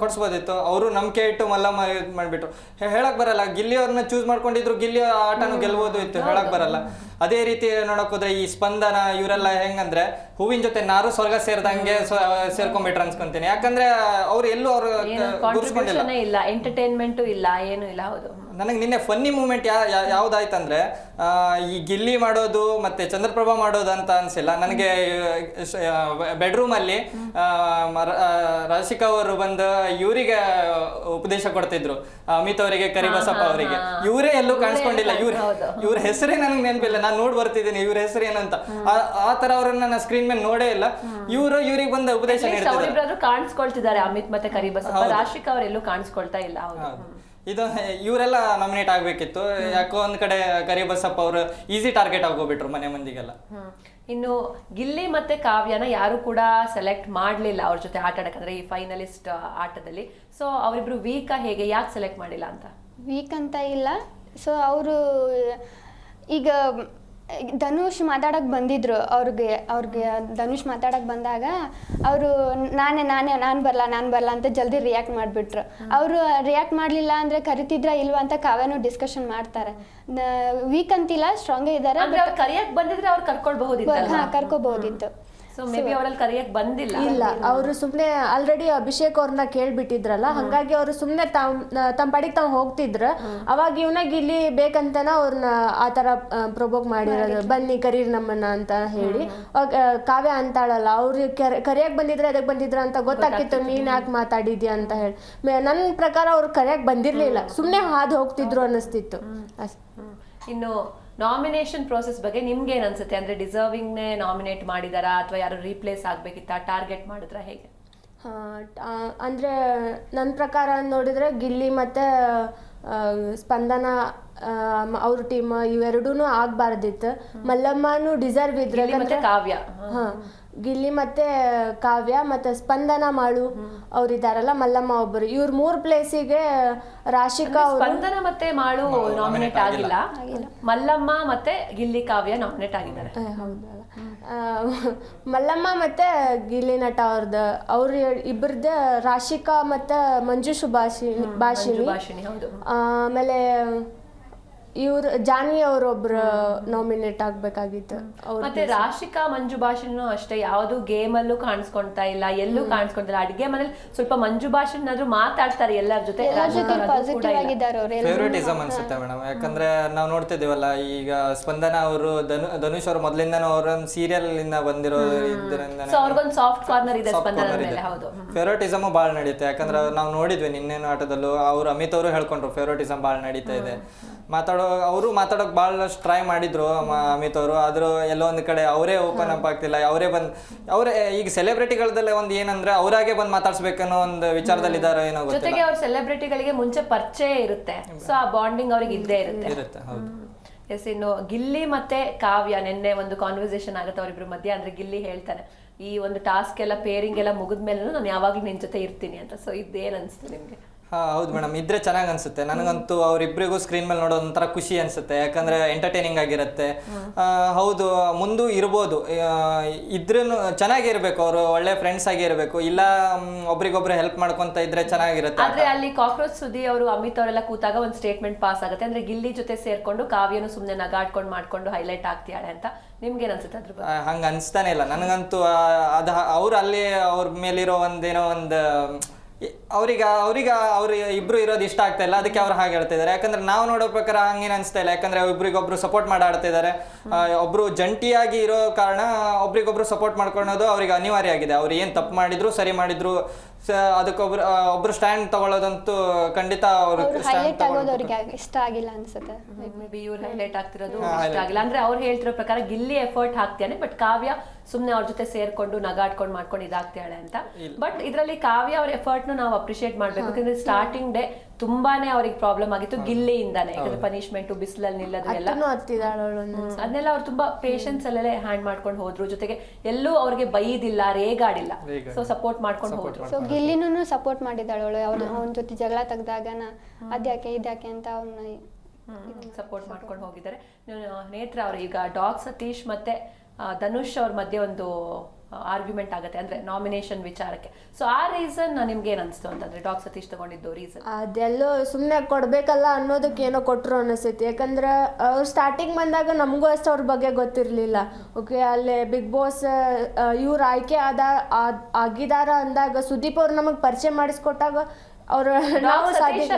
C: ಕೊಡ್ಸ್ಬೋದಿತ್ತು. ಅವರು ನಂಬಿಕೆ ಇಟ್ಟು ಮಲ್ಲಮ್ಮ ಇದ್ ಮಾಡ್ಬಿಟ್ರು. ಹೇಳಕ್ ಬರಲ್ಲ, ಗಿಲ್ಲಿ ಅವ್ರನ್ನ ಚೂಸ್ ಮಾಡ್ಕೊಂಡಿದ್ರು, ಗಿಲ್ಲಿ ಆಟನು ಗೆಲ್ಬೋದು ಇತ್ತು, ಹೇಳಕ್ ಬರಲ್ಲ. ಅದೇ ರೀತಿ ನೋಡಕ್ ಹೋದ್ರೆ ಈ ಸ್ಪಂದನ ಇವರೆಲ್ಲ ಹೆಂಗಂದ್ರೆ ಹೂವಿನ ಜೊತೆ ನಾರು ಸ್ವರ್ಗ ಸೇರ್ದಂಗೆ ಸೇರ್ಕೊಂಡ್ಬಿಟ್ರು ಅನ್ಸ್ಕೊಂತೀನಿ. ಯಾಕಂದ್ರೆ ಅವ್ರು ಎಲ್ಲೂ ಅವ್ರು
A: ಇಲ್ಲ, ಎಂಟರ್ಟೈನ್ಮೆಂಟ್ ಇಲ್ಲ, ಏನು ಇಲ್ಲ. ಹೌದು,
C: ನನಗೆ ನಿನ್ನೆ ಫನ್ನಿ ಮೂಮೆಂಟ್ ಯಾವ್ದಾಯ್ತಂದ್ರೆ ಈ ಗಿಲ್ಲಿ ಮಾಡೋದು ಮತ್ತೆ ಚಂದ್ರಪ್ರಭಾ ಮಾಡೋದು ಅಂತ ಅನ್ಸಿಲ್ಲ ನನಗೆ. ಬೆಡ್ರೂಮ್ ಅಲ್ಲಿ ರಾಶಿಕಾ ಅವರು ಬಂದು ಇವರಿಗೆ ಉಪದೇಶ ಕೊಡ್ತಿದ್ರು, ಅಮಿತ್ ಅವರಿಗೆ, ಕರಿಬಸಪ್ಪ ಅವರಿಗೆ. ಇವರೇ ಎಲ್ಲೂ ಕಾಣಿಸ್ಕೊಂಡಿಲ್ಲ. ಇವ್ರ ಹೆಸರೇ ನನಗೆ ನೆನಪಿಲ್ಲ. ನಾನು ನೋಡ್ ಬರ್ತಿದ್ದೀನಿ ಇವ್ರ ಹೆಸರು ಏನಂತ. ಆ ತರ ಅವ್ರನ್ನ ನಾನು ಸ್ಕ್ರೀನ್ ಮೇಲೆ ನೋಡೇ ಇಲ್ಲ. ಇವ್ರಿಗೆ ಬಂದ ಉಪದೇಶ ನೀಡ್ತಿದ್ದಾರೆ.
A: ಕಾಣಿಸ್ಕೊಳ್ತಿದ್ದಾರೆ ಅಮಿತ್ ಮತ್ತೆ ಕರಿಬಸಪ್ಪ. ರಾಶಿಕಾ ಅವರೆಲ್ಲೂ ಕಾಣಿಸ್ಕೊಳ್ತಾ ಇಲ್ಲ.
C: ಇದು ಇವರೆಲ್ಲ ನಾಮಿನೇಟ್ ಆಗ್ಬೇಕಿತ್ತು. ಯಾಕೋ ಒಂದ್ ಕಡೆ ಕರಿಬಸಪ್ಪ ಅವರು ಈಸಿ ಟಾರ್ಗೆಟ್ ಆಗೋಗ್ಬಿಟ್ರು ಮನೆ ಮಂದಿಗೆಲ್ಲ.
A: ಇನ್ನು ಗಿಲ್ಲಿ ಮತ್ತೆ ಕಾವ್ಯನ ಯಾರು ಕೂಡ ಸೆಲೆಕ್ಟ್ ಮಾಡ್ಲಿಲ್ಲ ಅವ್ರ ಜೊತೆ ಆಟ ಆಡಕಂದ್ರೆ ಈ ಫೈನಲಿಸ್ಟ್ ಆಟದಲ್ಲಿ. ಸೊ ಅವರಿಬ್ರು ವೀಕ್ ಹೇಗೆ, ಯಾಕೆ ಸೆಲೆಕ್ಟ್ ಮಾಡಿಲ್ಲ ಅಂತ?
D: ವೀಕ್ ಅಂತ ಇಲ್ಲ. ಸೊ ಅವರು ಈಗ ಧನುಷ್ ಮಾತಾಡಕ್ ಬಂದಿದ್ರು. ಅವ್ರಿಗೆ ಧನುಷ್ ಮಾತಾಡಕ್ ಬಂದಾಗ ಅವರು ನಾನು ಬರಲ್ಲ ಅಂತ ಜಲ್ದಿ ರಿಯಾಕ್ಟ್ ಮಾಡಿಬಿಟ್ರು. ಅವರು ರಿಯಾಕ್ಟ್ ಮಾಡಲಿಲ್ಲ ಅಂದ್ರೆ ಕರಿತಿದ್ರ ಇಲ್ವಾ ಅಂತ ಕಾವ್ಯನೂ ಡಿಸ್ಕಷನ್ ಮಾಡ್ತಾರೆ. ವೀಕ್ ಅಂತಿಲ್ಲ, ಸ್ಟ್ರಾಂಗೇ ಇದ್ದಾರೆ.
A: ಕರಿಯಕ್ ಬಂದಿದ್ರೆ ಅವ್ರು
D: ಕರ್ಕೋಬಹುದಿತ್ತು.
A: ಸೊ ಮೇ ಬಿ ಅವರಲ್ಲಿ ಕರಿಯಕ್ ಬಂದಿಲ್ಲ.
B: ಇಲ್ಲ, ಅವರು ಸುಮ್ಮನೆ ಆಲ್ರೆಡಿ ಅಭಿಷೇಕ್ ಅವ್ರನ್ನ ಕೇಳ್ಬಿಟ್ಟಿದ್ರಲ್ಲ, ಹಂಗಾಗಿ ಅವರು ಸುಮ್ಮನೆ ತಮ್ಮ ಪಾಡಿಗೆ ತಾವ್ ಹೋಗ್ತಿದ್ರ. ಅವಾಗ ಇವನಾಗ ಇಲ್ಲಿ ಬೇಕಂತನ ಅವ್ರನ್ನ ಆತರ ಪ್ರೊವೋಕ್ ಮಾಡಿರೋದು, ಬನ್ನಿ ಕರೀರ್ ನಮ್ಮನ್ನ ಅಂತ ಹೇಳಿ. ಕಾವ್ಯ ಅಂತಾಳಲ್ಲ, ಅವ್ರಿಗೆ ಕರಿಯಕ್ ಬಂದಿದ್ರೆ ಅದಕ್ಕೆ ಬಂದಿದ್ರ ಅಂತ ಗೊತ್ತಾಕಿತ್ತು, ನೀನ್ ಯಾಕೆ ಮಾತಾಡಿದ್ಯಾ ಅಂತ ಹೇಳಿ. ನನ್ನ ಪ್ರಕಾರ ಅವ್ರು ಕರಿಯಕ್ ಬಂದಿರ್ಲಿಲ್ಲ, ಸುಮ್ಮನೆ ಹಾದು ಹೋಗ್ತಿದ್ರು ಅನ್ನಿಸ್ತಿತ್ತು.
A: ಇನ್ನು ನಾಮಿನೇಷನ್ ಪ್ರೋಸೆಸ್ ಬಗ್ಗೆ ನಿಮ್ಗೆ ಏನ್ ಅನ್ಸುತ್ತೆ? ಅಂದ್ರೆ ಡಿಸರ್ವಿಂಗ್ ನೇ ನಾಮಿನೇಟ್ ಮಾಡಿದಾರಾ ಅಥವಾ ಯಾರು ರೀಪ್ಲೇಸ್ ಆಗ್ಬೇಕಿತ್ತ, ಟಾರ್ಗೆಟ್ ಮಾಡಿದ್ರ, ಹೇಗೆ?
B: ಅಂದ್ರೆ ನನ್ನ ಪ್ರಕಾರ ನೋಡಿದ್ರೆ ಗಿಲ್ಲಿ ಮತ್ತೆ ಸ್ಪಂದನ ಅವ್ರ ಟೀಮ್ ಇವೆರಡೂ ಆಗ್ಬಾರ್ದಿತ್ತು. ಮಲ್ಲಮ್ಮನು ಡಿಸರ್ವ್ ಇದ್ರೆ
A: ಕಾವ್ಯ
B: ಗಿಲ್ಲಿ ಮತ್ತೆ ಕಾವ್ಯ ಮತ್ತೆ ಸ್ಪಂದನ ಮಾಳು ಅವ್ರಿದಾರಲ್ಲ, ಮಲ್ಲಮ್ಮ ಒಬ್ಬರು, ಇವ್ರು 3 ಪ್ಲೇಸಿಗೆ ರಾಶಿಕಾ ಅವರು.
A: ಸ್ಪಂದನ ಮತ್ತೆ ಮಾಳು ನಾಮಿನೇಟ್ ಆಗಿಲ್ಲ, ಮಲ್ಲಮ್ಮ ಮತ್ತೆ ಗಿಲ್ಲಿ ಕಾವ್ಯ ನಾಮಿನೇಟ್ ಆಗಿದ್ದಾರೆ.
B: ಹೌದಲ್ಲ, ಮಲ್ಲಮ್ಮ ಮತ್ತೆ ಗಿಲ್ಲಿ ನಟ ಅವ್ರ ಇಬ್ಬರದ್ದು ರಾಶಿಕಾ ಮತ್ತೆ ಮಂಜುಷು ಭಾಷಿಣಿ.
A: ಹೌದು.
B: ಆಮೇಲೆ ಇವ್ರು ಜಾನ್ವಿ ಅವರೊಬ್ರು ನಾಮಿನೇಟ್ ಆಗ್ಬೇಕಾಗಿತ್ತು.
A: ಮತ್ತೆ ರಾಶಿಕಾ ಮಂಜು ಭಾಷೆನೂ ಅಷ್ಟೇ, ಯಾವ್ದು ಗೇಮ್ ಅಲ್ಲೂ ಕಾಣಿಸ್ಕೊಂತಾ ಇಲ್ಲ, ಎಲ್ಲೂ ಕಾಣಿಸ್ಕೊಂತಿಲ್ಲ. ಅಡಿಗೆ ಮನೇಲಿ ಸ್ವಲ್ಪ ಮಂಜು ಭಾಷೆನಾದ್ರೂ ಮಾತಾಡ್ತಾರೆ ಎಲ್ಲರ ಜೊತೆ.
D: ಪಾಸಿಟಿವ್ ಆಗಿದ್ದಾರೆ ಅವ್ರು.
C: ಫೇವ್ರೇಟಿಸಮ್ ಅನ್ಸುತ್ತೆ ಮೇಡಮ್, ಯಾಕಂದ್ರೆ ನಾವು ನೋಡ್ತಿದೀವಲ್ಲ ಈಗ ಸ್ಪಂದನ ಅವರು ಧನುಷ್ ಅವರು ಮೊದಲಿಂದನೂ ಅವ್ರೊಂದು ಸೀರಿಯಲ್ ಇಂದ ಬಂದಿರೋ ಇದರಿಂದ
A: ಅವ್ರಿಗೊಂದು ಸಾಫ್ಟ್ ಕಾರ್ನರ್ ಇದೆ ಸ್ಪಂದನ ಮೇಲೆ. ಹೌದು,
C: ಫೇವ್ರೇಟಿಸಮ್ ಭಾಳ ನಡೀತೆ. ಯಾಕಂದ್ರೆ ನಾವು ನೋಡಿದ್ವಿ ನಿನ್ನೇನು ಆಟದಲ್ಲೂ ಅವ್ರು ಅಮಿತ್ ಅವರು ಹೇಳ್ಕೊಂಡ್ರು ಫೇವ್ರೇಟಿಸಮ್ ಭಾಳ ನಡೀತಾ ಇದೆ. ಅವರು ಮಾತಾಡೋಕೆ ಭಾಳಷ್ಟು ಟ್ರೈ ಮಾಡಿದ್ರು ಅಮಿತ್ ಅವರು, ಆದರೂ ಎಲ್ಲೋ ಒಂದು ಕಡೆ ಅವರೇ ಓಪನ್ ಅಪ್ ಆಗ್ತಿಲ್ಲ. ಅವರೇ ಈಗ ಸೆಲೆಬ್ರಿಟಿಗಳದಲ್ಲೇ ಒಂದು ಏನಂದ್ರೆ ಅವರಾಗೆ ಬಂದು ಮಾತಾಡ್ಸ್ಬೇಕನ್ನೋ ಒಂದು ವಿಚಾರದಲ್ಲಿ ಇದಾರೋ ಏನೋ ಗೊತ್ತಿಲ್ಲ.
A: ಜೊತೆಗೆ ಅವ್ರ ಸೆಲೆಬ್ರಿಟಿಗಳಿಗೆ ಮುಂಚೆ ಪರಿಚಯ ಇರುತ್ತೆ, ಸೊ ಆ ಬಾಂಡಿಂಗ್ ಅವ್ರಿಗೆ ಇದ್ದೇ
C: ಇರುತ್ತೆ. ಹೌದು.
A: ಎಸ್, ಇನ್ನು ಗಿಲ್ಲಿ ಮತ್ತೆ ಕಾವ್ಯ ನಿನ್ನೆ ಒಂದು ಕಾನ್ವರ್ಸೇಷನ್ ಆಗುತ್ತೆ ಅವರಿಬ್ರು ಮಧ್ಯೆ. ಅಂದ್ರೆ ಗಿಲ್ಲಿ ಹೇಳ್ತಾನೆ ಈ ಒಂದು ಟಾಸ್ಕ್ ಎಲ್ಲ ಪೇರಿಂಗ್ ಎಲ್ಲ ಮುಗಿದ್ಮೇಲೆ ನಾನು ಯಾವಾಗ್ಲೂ ನಿನ್ ಜೊತೆ ಇರ್ತೀನಿ ಅಂತ. ಸೊ ಇದೇನ್ ಅನ್ಸುತ್ತೆ ನಿಮ್ಗೆ?
C: ಹೌದು ಮೇಡಮ್, ಇದ್ರೆ ಚೆನ್ನಾಗಿ ಅನ್ಸುತ್ತೆ. ನನಗಂತೂ ಅವ್ರಿಬ್ರಿಗೂ ಸ್ಕ್ರೀನ್ ಮೇಲೆ ನೋಡೋ ಒಂಥರ ಖುಷಿ ಅನ್ಸುತ್ತೆ, ಯಾಕಂದ್ರೆ ಎಂಟರ್ಟೈನಿಂಗ್ ಆಗಿರುತ್ತೆ. ಹೌದು, ಮುಂದೂ ಇರ್ಬೋದು, ಇದ್ರೂ ಚೆನ್ನಾಗಿರ್ಬೇಕು, ಅವರು ಒಳ್ಳೆ ಫ್ರೆಂಡ್ಸ್ ಆಗಿ ಇರಬೇಕು, ಇಲ್ಲ ಒಬ್ರಿಗೊಬ್ರು ಹೆಲ್ಪ್ ಮಾಡ್ಕೊಂತ ಇದ್ರೆ ಚೆನ್ನಾಗಿರುತ್ತೆ.
A: ಆದ್ರೆ ಅಲ್ಲಿ ಕಾಕ್ರೋಚ್ ಸುದ್ದಿ ಅವರು ಅಮಿತ್ ಅವರೆಲ್ಲ ಕೂತಾಗ ಒಂದು ಸ್ಟೇಟ್ಮೆಂಟ್ ಪಾಸ್ ಆಗುತ್ತೆ, ಅಂದ್ರೆ ಗಿಲ್ಲಿ ಜೊತೆ ಸೇರ್ಕೊಂಡು ಕಾವ್ಯನು ಸುಮ್ನೆ ನಗಾಡ್ಕೊಂಡು ಮಾಡ್ಕೊಂಡು ಹೈಲೈಟ್ ಆಗ್ತಿಯಾಳೆ ಅಂತ. ನಿಮ್ಗೇನ್ ಅನ್ಸುತ್ತೆ ಅದ್ರ ಬಗ್ಗೆ?
C: ಹಂಗ ಅನ್ಸ್ತಾನೆ ಇಲ್ಲ ನನಗಂತೂ. ಅದು ಅವ್ರು ಅಲ್ಲಿ ಅವ್ರ ಮೇಲಿರೋ ಒಂದೇನೋ ಒಂದು ಅವ್ರಿಗೆ ಅವ್ರು ಇಬ್ರು ಇರೋದು ಇಷ್ಟ ಆಗ್ತಾ ಇಲ್ಲ, ಅದಕ್ಕೆ ಅವ್ರು ಹಾಗೆ ಹೇಳ್ತಾ ಇದಾರೆ. ಯಾಕಂದ್ರೆ ನಾವು ನೋಡೋ ಪ್ರಕಾರ ಹಂಗೇನು ಅನಿಸ್ತಾ ಇಲ್ಲ, ಯಾಕಂದ್ರೆ ಒಬ್ರಿಗೊಬ್ರು ಸಪೋರ್ಟ್ ಮಾಡಾಡ್ತಾ ಇದ್ದಾರೆ. ಒಬ್ರು ಜಂಟಿಯಾಗಿ ಇರೋ ಕಾರಣ ಒಬ್ರಿಗೊಬ್ರು ಸಪೋರ್ಟ್ ಮಾಡ್ಕೊಳ್ಳೋದು ಅವ್ರಿಗೆ ಅನಿವಾರ್ಯ ಆಗಿದೆ. ಅವ್ರು ಏನು ತಪ್ಪು ಮಾಡಿದ್ರು ಸರಿ ಮಾಡಿದ್ರು ಒಬ್ರು ಸ್ಟ್ಯಾಂಡ್ ತಗೊಳ್ಳೋದಂತೂ ಖಂಡಿತ ಅವ್ರು
D: ಹೈಲೈಟ್ ಆಗೋದು ಅವ್ರಿಗೆ ಇಷ್ಟ ಆಗಿಲ್ಲ ಅನ್ಸುತ್ತೆ.
A: ಮೇ ಬಿ ಇವ್ರು ಹೈಲೈಟ್ ಆಗ್ತಿರೋದು ಇಷ್ಟ ಆಗಿಲ್ಲ. ಅಂದ್ರೆ ಅವ್ರು ಹೇಳ್ತಿರೋ ಪ್ರಕಾರ ಗಿಲ್ಲಿ ಎಫರ್ಟ್ ಹಾಕ್ತಾನೆ, ಬಟ್ ಕಾವ್ಯ ಸುಮ್ನೆ ಅವ್ರ ಜೊತೆ ಸೇರ್ಕೊಂಡು ನಗಾಡ್ಕೊಂಡು ಮಾಡ್ಕೊಂಡು ಇದಾಗ್ತಾಳೆ ಅಂತ. ಬಟ್ ಇದ್ರಲ್ಲಿ ಕಾವ್ಯ ಅವ್ರ ಎಫರ್ಟ್ ನಾವು ಅಪ್ರಿಶಿಯೇಟ್ ಮಾಡ್ಬೇಕು, ಯಾಕಂದ್ರೆ ಸ್ಟಾರ್ಟಿಂಗ್ ಡೇ ತುಂಬಾನೇ ಅವ್ರಿಗೆ ಪ್ರಾಬ್ಲಮ್ ಆಗಿತ್ತು ಗಿಲ್ಲಿಯಿಂದಾನೆ. ಯಾಕಂದ್ರೆ ಪನಿಷ್ಮೆಂಟ್ ಬಿಸಿಲಲ್ಲಿ ನಿಲ್ಲೋದು ಎಲ್ಲ ಅದನ್ನೆಲ್ಲ ಅವ್ರು ತುಂಬಾ ಪೇಷನ್ಸ್ ಅಲ್ಲೇ ಹ್ಯಾಂಡ್ ಮಾಡ್ಕೊಂಡು ಹೋದ್ರು. ಜೊತೆಗೆ ಎಲ್ಲೂ ಅವ್ರಿಗೆ ಬೈದಿಲ್ಲ, ರೇಗಾಡಿಲ್ಲ, ಸೊ ಸಪೋರ್ಟ್ ಮಾಡ್ಕೊಂಡು ಹೋದ್ರು.
D: ಸೊ ಗಿಲ್ಲಿನೂ ಸಪೋರ್ಟ್ ಮಾಡಿದಾಳೆ ಅವಳು, ಅವನ ಜೊತೆ ಜಗಳ ತೆಗ್ದಾಗನ ಅದ್ಯಾಕೆ ಇದ್ಯಾಕೆ ಅಂತ ಅವನ್ನ
A: ಸಪೋರ್ಟ್ ಮಾಡ್ಕೊಂಡು ಹೋಗಿದ್ದಾರೆ. ನೇತ್ರ ಅವರು ಈಗ ಡಾಗ್ ಸತೀಶ್ ಮತ್ತೆ ಧನುಷ್ ಅವ್ರ ಮಧ್ಯೆ ಒಂದು ಆರ್ಗ್ಯುಮೆಂಟ್ ಆಗುತ್ತೆ, ಅಂದ್ರೆ ನಾಮಿನೇಷನ್ ವಿಚಾರಕ್ಕೆ. ಸೊ ಆ ರೀಸನ್ ನಿಮ್ಗೆ ಏನ್ ಅನ್ಸ್ತು ಅಂತಂದ್ರೆ ಡಾಗ್ ಸತೀಶ್ ತಗೊಂಡಿದ್ದು ರೀಸನ್?
B: ಅದೆಲ್ಲೋ ಸುಮ್ಮನೆ ಕೊಡ್ಬೇಕಲ್ಲ ಅನ್ನೋದಕ್ಕೆ ಏನೋ ಕೊಟ್ಟರು ಅನಿಸ್ತೈತಿ. ಯಾಕಂದ್ರೆ ಅವ್ರು ಸ್ಟಾರ್ಟಿಂಗ್ ಬಂದಾಗ ನಮಗೂ ಅಷ್ಟು ಅವ್ರ ಬಗ್ಗೆ ಗೊತ್ತಿರಲಿಲ್ಲ. ಓಕೆ, ಅಲ್ಲಿ ಬಿಗ್ ಬಾಸ್ ಇವ್ರು ಆಯ್ಕೆ ಆಗಿದಾರ ಅಂದಾಗ ಸುದೀಪ್ ಅವ್ರು ನಮಗೆ ಪರಿಚಯ ಮಾಡಿಸ್ಕೊಟ್ಟಾಗ ಅವ್ರು ಡಾಗ್ ಸತೀಶ್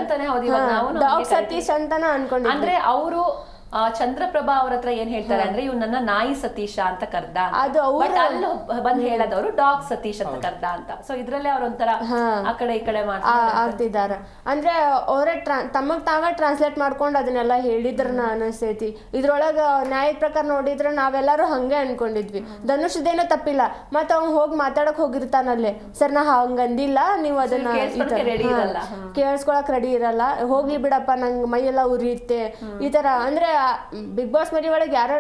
B: ಅಂತಾನೆ ಅನ್ಕೊಂಡಿದ್ವಿ.
A: ಅಂದ್ರೆ ಅವರು ಚಂದ್ರಪ್ರಭಾ ಅವ್ರ ಹತ್ರ ಏನ್ ಹೇಳ್ತಾರೆ ಅಂದ್ರೆ ಇವ್ ನನ್ನ ನಾಯಿ ಸತೀಶ ಅಂತ ಕರ್ದ, ಅದು ಅಲ್ಲಿ ಬಂದ್ ಹೇಳದವ್ರು ಡಾಗ್ ಸತೀಶ್ ಅಂತ ಕರ್ದ ಅಂತ. ಸೊ ಇದ್ರಲ್ಲೇ ಅವ್ರ ಒಂಥರ ಆ ಕಡೆ ಈ ಕಡೆ
B: ಆಗ್ತಿದಾರ. ಅಂದ್ರೆ ಅವರೇ ತಮಗ್ ತಾವೇ ಟ್ರಾನ್ಸ್ಲೇಟ್ ಮಾಡ್ಕೊಂಡು ಅದನ್ನೆಲ್ಲ ಹೇಳಿದ್ರ ಅನಿಸ್ತೈತಿ. ಇದ್ರೊಳಗ ನ್ಯಾಯದ ಪ್ರಕಾರ ನೋಡಿದ್ರೆ ನಾವೆಲ್ಲರೂ ಹಂಗೆ ಅನ್ಕೊಂಡಿದ್ವಿ. ಧನುಷ್ದೇನೋ ತಪ್ಪಿಲ್ಲ, ಮತ್ ಅವ್ನ್ ಹೋಗಿ ಮಾತಾಡಕ್ ಹೋಗಿರ್ತಾನಲ್ಲಿ, ಸರ್ ನಾ ಹಂಗಂದಿಲ್ಲ, ನೀವು ಅದನ್ನ ಕೇಳಿಸ್ಕೊಳಕ್ ರೆಡಿ ಇರಲ್ಲ, ಹೋಗ್ಲಿ ಬಿಡಪ್ಪ ನಂಗೆ ಮೈಯೆಲ್ಲ ಉರಿಯುತ್ತೆ ಈ ತರ. ಅಂದ್ರೆ ಬಿಗ್ ಬಾಸ್ ಮರಿ ಒಳಗೆ ಯಾರು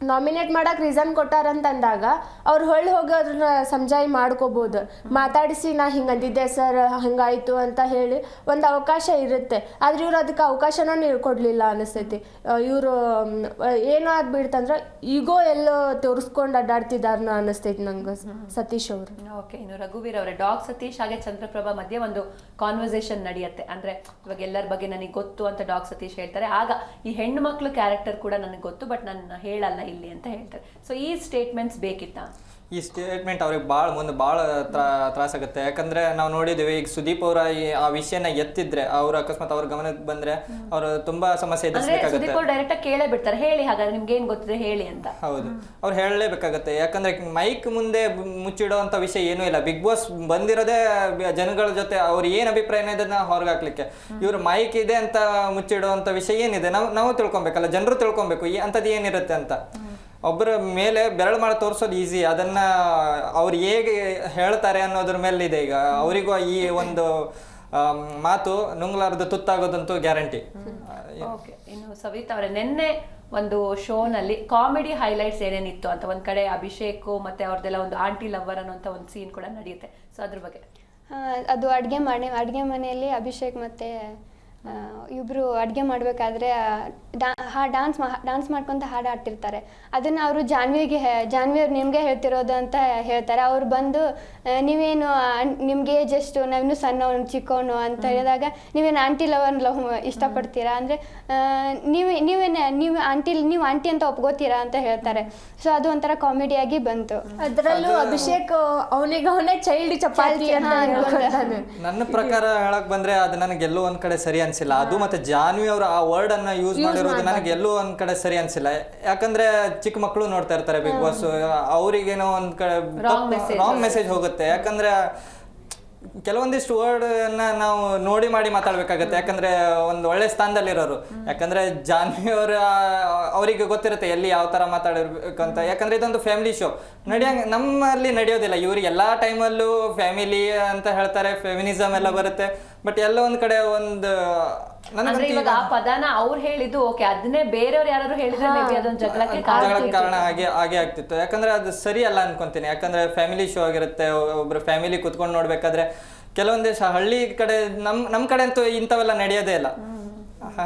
B: ನಾಮಿನೇಟ್ ಮಾಡಕ್ ರೀಸನ್ ಕೊಟ್ಟಾರಂತಂದಾಗ ಅವ್ರು ಹೋಗಿ ಅದನ್ನ ಸಮಜಾಯಿ ಮಾಡ್ಕೋಬಹುದು, ಮಾತಾಡಿಸಿ ನಾ ಹಿಂಗಂದಿದ್ದೆ ಸರ್ ಹಂಗಾಯ್ತು ಅಂತ ಹೇಳಿ ಒಂದು ಅವಕಾಶ ಇರುತ್ತೆ. ಆದ್ರೆ ಇವ್ರು ಅದಕ್ಕೆ ಅವಕಾಶನ ಕೊಡ್ಲಿಲ್ಲ ಅನಿಸ್ತೈತಿ. ಇವರು ಏನೋ ಆಗ್ಬಿಡ್ತಂದ್ರೆ ಈಗೋ ಎಲ್ಲೋ ತೋರಿಸ್ಕೊಂಡು ಅಡ್ಡಾಡ್ತಿದಾರ ಅನಿಸ್ತೈತಿ ನಂಗೆ ಸತೀಶ್ ಅವರು.
A: ಓಕೆ, ಇನ್ನು ರಘುವೀರ್ ಅವರೇ, ಡಾಗ್ ಸತೀಶ್ ಹಾಗೆ ಚಂದ್ರಪ್ರಭಾ ಮಧ್ಯೆ ಒಂದು ಕಾನ್ವರ್ಸೇಷನ್ ನಡೆಯುತ್ತೆ. ಅಂದ್ರೆ ಇವಾಗ ಎಲ್ಲರ ಬಗ್ಗೆ ನನಗೆ ಗೊತ್ತು ಅಂತ ಡಾಗ್ ಸತೀಶ್ ಹೇಳ್ತಾರೆ, ಆಗ ಈ ಹೆಣ್ಣು ಮಕ್ಳು ಕ್ಯಾರೆಕ್ಟರ್ ಕೂಡ ನನಗೆ ಗೊತ್ತು ಬಟ್ ನಾನು ಹೇಳಲ್ಲ ಇಲ್ಲಿ ಅಂತ ಹೇಳ್ತಾರೆ. ಸೊ ಈ ಸ್ಟೇಟ್ಮೆಂಟ್ಸ್ ಬೇಕಿತ್ತ?
C: ಈ ಸ್ಟೇಟ್ಮೆಂಟ್ ಅವ್ರಿಗೆ ಭಾಳ ತ್ರಾಸಾಗುತ್ತೆ. ಯಾಕಂದ್ರೆ ನಾವು ನೋಡಿದ್ದೀವಿ ಈಗ ಸುದೀಪ್ ಅವರ ಆ ವಿಷಯನ ಎತ್ತಿದ್ರೆ ಅವ್ರು ಅಕಸ್ಮಾತ್ ಅವ್ರ ಗಮನಕ್ಕೆ ಬಂದ್ರೆ ಅವರು ತುಂಬಾ ಸಮಸ್ಯೆ ಎದುರಿಸಬೇಕಾಗುತ್ತೆ.
A: ಡೈರೆಕ್ಟ್ ಆಗಿ ಕೇಳೇ ಬಿಡ್ತಾರೆ, ಹೇಳಿ ಹಾಗಾದ್ರೆ ನಿಮ್ಗೆ ಏನ್ ಗೊತ್ತಿದೆ ಹೇಳಿ ಅಂತ.
C: ಹೌದು, ಅವ್ರು ಹೇಳಲೇಬೇಕಾಗತ್ತೆ. ಯಾಕಂದ್ರೆ ಮೈಕ್ ಮುಂದೆ ಮುಚ್ಚಿಡೋ ಅಂತ ವಿಷಯ ಏನೂ ಇಲ್ಲ. ಬಿಗ್ ಬಾಸ್ ಬಂದಿರೋದೇ ಜನಗಳ ಜೊತೆ ಅವ್ರು ಏನ್ ಅಭಿಪ್ರಾಯ ಇದನ್ನ ಹೊರಗಾಕ್ಲಿಕ್ಕೆ. ಇವ್ರು ಮೈಕ್ ಇದೆ ಅಂತ ಮುಚ್ಚಿಡೋ ಅಂತ ವಿಷಯ ಏನಿದೆ ನಾವು ತಿಳ್ಕೊಬೇಕಲ್ಲ, ಜನರು ತಿಳ್ಕೊಬೇಕು ಅಂತದ್ದು ಏನಿರುತ್ತೆ ಅಂತ. ಒಬ್ಬರ ಮೇಲೆ ಬೆರಳು ಮಾಡಿ ತೋರಿಸೋದು ಈಸಿ, ಅದನ್ನ ಅವ್ರು ಹೇಗೆ ಹೇಳ್ತಾರೆ ಅನ್ನೋದ್ರ ಮೇಲೆ ಇದೆ. ಈಗ ಅವರಿಗೂ ಈ ಒಂದು ಮಾತು ನುಂಗ್ಲಾರ್ದು ತುತ್ತಾಗೋದಂತೂ ಗ್ಯಾರಂಟಿ.
A: ಓಕೆ, ಇನ್ನು ಸವಿತಾ ಅವರೇ, ನಿನ್ನೆ ಒಂದು ಶೋನಲ್ಲಿ ಕಾಮಿಡಿ ಹೈಲೈಟ್ಸ್ ಏನೇನಿತ್ತು ಅಂತ. ಒಂದ್ ಕಡೆ ಅಭಿಷೇಕ್ ಮತ್ತೆ ಅವ್ರದ್ದೆಲ್ಲ ಒಂದು ಆಂಟಿ ಲವರ್ ಅನ್ನೋಂಥ ಒಂದು ಸೀನ್ ಕೂಡ ನಡೆಯುತ್ತೆ. ಸೊ ಅದ್ರ ಬಗ್ಗೆ
D: ಅದು ಅಡುಗೆ ಮನೆಯಲ್ಲಿ ಅಭಿಷೇಕ್ ಮತ್ತು ಇಬ್ಬರು ಅಡುಗೆ ಮಾಡಬೇಕಾದ್ರೆ ಡಾನ್ಸ್ ಮಾಡ್ಕೊತ ಹಾಡು ಆಡ್ತಿರ್ತಾರೆ. ಅದನ್ನು ಅವರು ಜಾನ್ವಿಯವ್ರು ನಿಮಗೆ ಹೇಳ್ತಿರೋದು ಅಂತ ಹೇಳ್ತಾರೆ. ಅವ್ರು ಬಂದು ನೀವೇನು ನಿಮಗೆ ಏಜ್ ಎಷ್ಟು, ನಾವಿನ್ನೂ ಸಣ್ಣವನು ಚಿಕ್ಕವನು ಅಂತ ಹೇಳಿದಾಗ ನೀವೇನು ಆಂಟಿ ಲವ್ ಇಷ್ಟಪಡ್ತೀರಾ ಅಂದರೆ ನೀವು ಆಂಟಿ ಅಂತ ಒಪ್ಕೋತೀರಾ ಅಂತ ಹೇಳ್ತಾರೆ. ಸೊ ಅದು ಒಂಥರ ಕಾಮಿಡಿಯಾಗಿ ಬಂತು.
B: ಅದರಲ್ಲೂ ಅಭಿಷೇಕ್ ಅವನೇ ಚೈಲ್ಡ್ ಚಪಾತಿ ಅಂತ ಹೇಳ್ಕೊಳ್ತಾನೆ.
C: ನನ್ನ ಪ್ರಕಾರ ಹೇಳಕ್ ಬಂದ್ರೆ ಅದು ನನಗೆ ಎಲ್ಲೋ ಒಂದ್ ಕಡೆ ಸರಿ ಅನ್ಸಿಲ್ಲ. ಅದು ಮತ್ತೆ ಜಾನ್ವಿ ಅವರು ಆ ವರ್ಡ್ ಅನ್ನ ಯೂಸ್ ಮಾಡಿರೋದು ನನಗೆ ಎಲ್ಲೋ ಒಂದ್ ಕಡೆ ಸರಿ ಅನ್ಸಿಲ್ಲ. ಯಾಕಂದ್ರೆ ಚಿಕ್ಕ ಮಕ್ಕಳು ನೋಡ್ತಾ ಇರ್ತಾರೆ ಬಿಗ್ ಬಾಸ್, ಅವರಿಗೇನೋ ಒಂದ್ ಕಡೆ ರಾಂಗ್ ಮೆಸೇಜ್ ಹೋಗುತ್ತೆ. ಯಾಕಂದ್ರೆ ಕೆಲವೊಂದಿಷ್ಟು ವರ್ಡ್ ಅನ್ನ ನಾವು ನೋಡಿ ಮಾಡಿ ಮಾತಾಡ್ಬೇಕಾಗತ್ತೆ. ಯಾಕಂದ್ರೆ ಒಂದು ಒಳ್ಳೆ ಸ್ಥಾನದಲ್ಲಿರೋರು. ಯಾಕಂದ್ರೆ ಜಾನ್ವಿ ಅವರಿಗೆ ಗೊತ್ತಿರುತ್ತೆ ಎಲ್ಲಿ ಯಾವ ತರ ಮಾತಾಡಿರ್ಬೇಕಂತ. ಯಾಕಂದ್ರೆ ಇದೊಂದು ಫ್ಯಾಮಿಲಿ ಶೋ, ನಮ್ಮಲ್ಲಿ ನಡೆಯೋದಿಲ್ಲ. ಇವ್ರಿಗೆ ಎಲ್ಲಾ ಟೈಮಲ್ಲೂ ಫ್ಯಾಮಿಲಿ ಅಂತ ಹೇಳ್ತಾರೆ, ಫೆಮಿನಿಸಮ್ ಎಲ್ಲ ಬರುತ್ತೆ. ಬಟ್ ಎಲ್ಲ ಒಂದ್ ಕಡೆ ಒಂದು
A: ಇವಾಗ ಆ ಪದನ ಅವ್ರು ಹೇಳಿದ್ದು ಓಕೆ, ಅದನ್ನೇ ಬೇರೆಯವ್ರು ಯಾರು ಹೇಳಿದ್ರೆ ಮೇ ಬಿ ಅದೊಂದು ಜಗಳಕ್ಕೆ
C: ಕಾರಣ ಹಾಗೆ ಆಗ್ತಿತ್ತು. ಯಾಕಂದ್ರೆ ಅದು ಸರಿ ಅಲ್ಲ ಅನ್ಕೊಂತೀನಿ. ಯಾಕಂದ್ರೆ ಫ್ಯಾಮಿಲಿ ಶೋ ಆಗಿರುತ್ತೆ, ಒಬ್ರು ಫ್ಯಾಮಿಲಿ ಕುತ್ಕೊಂಡು ನೋಡ್ಬೇಕಾದ್ರೆ ಕೆಲವೊಂದಿಷ್ಟು ಹಳ್ಳಿ ಕಡೆ ನಮ್ ಕಡೆ ಅಂತೂ ಇಂಥವೆಲ್ಲ ನಡೆಯೋದೇ ಇಲ್ಲ.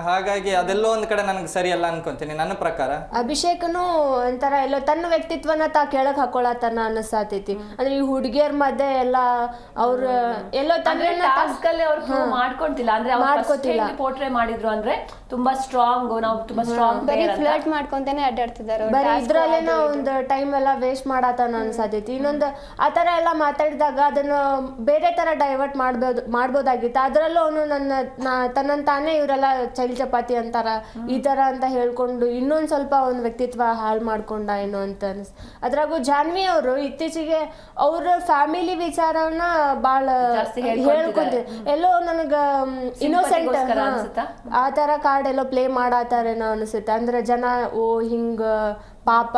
C: ಹಾಗಾಗಿ ಅದೆಲ್ಲೋ ಒಂದ್ ಕಡೆ ನನಗೆ ಸರಿ ಅಲ್ಲ ಅನ್ಕೊಂತೀನಿ ನನ್ನ ಪ್ರಕಾರ.
B: ಅಭಿಷೇಕನು ಒಂಥರ ಎಲ್ಲೋ ತನ್ನ ವ್ಯಕ್ತಿತ್ವನ ಕೆಳಗ್ ಹಾಕೊಳತನ ಅನಿಸ್ತೈತಿ. ಅಂದ್ರೆ ಈ ಹುಡುಗಿಯರ್ ಮಧ್ಯೆ ಎಲ್ಲ ಅವ್ರ ಎಲ್ಲೋ
A: ಟಾಸ್ಕ್ ಅಲ್ಲಿ ಅವ್ರು ಮಾಡ್ಕೊಂತಿಲ್ಲ. ಅಂದ್ರೆ ಮಾಡ್ಕೋತಿಲ್ಲ. ಪೋರ್ಟ್ರೇ ಮಾಡಿದ್ರು ಅಂದ್ರೆ ತುಂಬಾ ಸ್ಟ್ರಾಂಗ್, ನಾವು ತುಂಬಾ ಸ್ಟ್ರಾಂಗ್,
D: ಬರೀ ಫ್ಲರ್ಟ್ ಮಾಡ್ಕೊಂತಾನೆ ಅಡ್ಡಾಡ್ತಿದ್ದಾರೆ.
B: ಬರೀ ಇದ್ರಲ್ಲೇನೋ ಒಂದು ಟೈಮ್ ಎಲ್ಲ ವೇಸ್ಟ್ ಮಾಡತನ ಅನ್ಸತೈತಿ. ಇನ್ನೊಂದು ಆತರ ಎಲ್ಲ ಮಾತಾಡಿದಾಗ ಅದನ್ನ ಬೇರೆ ತರ ಡೈವರ್ಟ್ ಮಾಡ್ಬೋದಾಗಿತ್ತು. ಅದ್ರಲ್ಲೂ ಅವನು ತನ್ನಂತಾನೆ ತಾನೇ ಇವರೆಲ್ಲ ಚೈಲ್ಡ್ ಚಪಾತಿ ಅಂತಾರ ಈ ತರ ಅಂತ ಹೇಳ್ಕೊಂಡು ಇನ್ನೊಂದ್ ಸ್ವಲ್ಪ ಅವನ ವ್ಯಕ್ತಿತ್ವ ಹಾಳು ಮಾಡ್ಕೊಂಡ ಏನೋ ಅಂತ ಅದ್ರಾಗೂ ಜಾನ್ವಿ ಅವರು ಇತ್ತೀಚೆಗೆ ಅವ್ರ ಫ್ಯಾಮಿಲಿ ವಿಚಾರನ ಬಾಳ ಹೇಳ್ಕೊಂತ ಎಲ್ಲೋ ನನಗ ಇನ್ನೋಸೆಂಟ್ ಆ ತರ ಕಾರ್ಡ್ ಎಲ್ಲೋ ಪ್ಲೇ ಮಾಡಾತಾರೇನೋ ಅನಿಸುತ್ತೆ. ಅಂದ್ರೆ ಜನ ಓ ಹಿಂಗ ಪಾಪ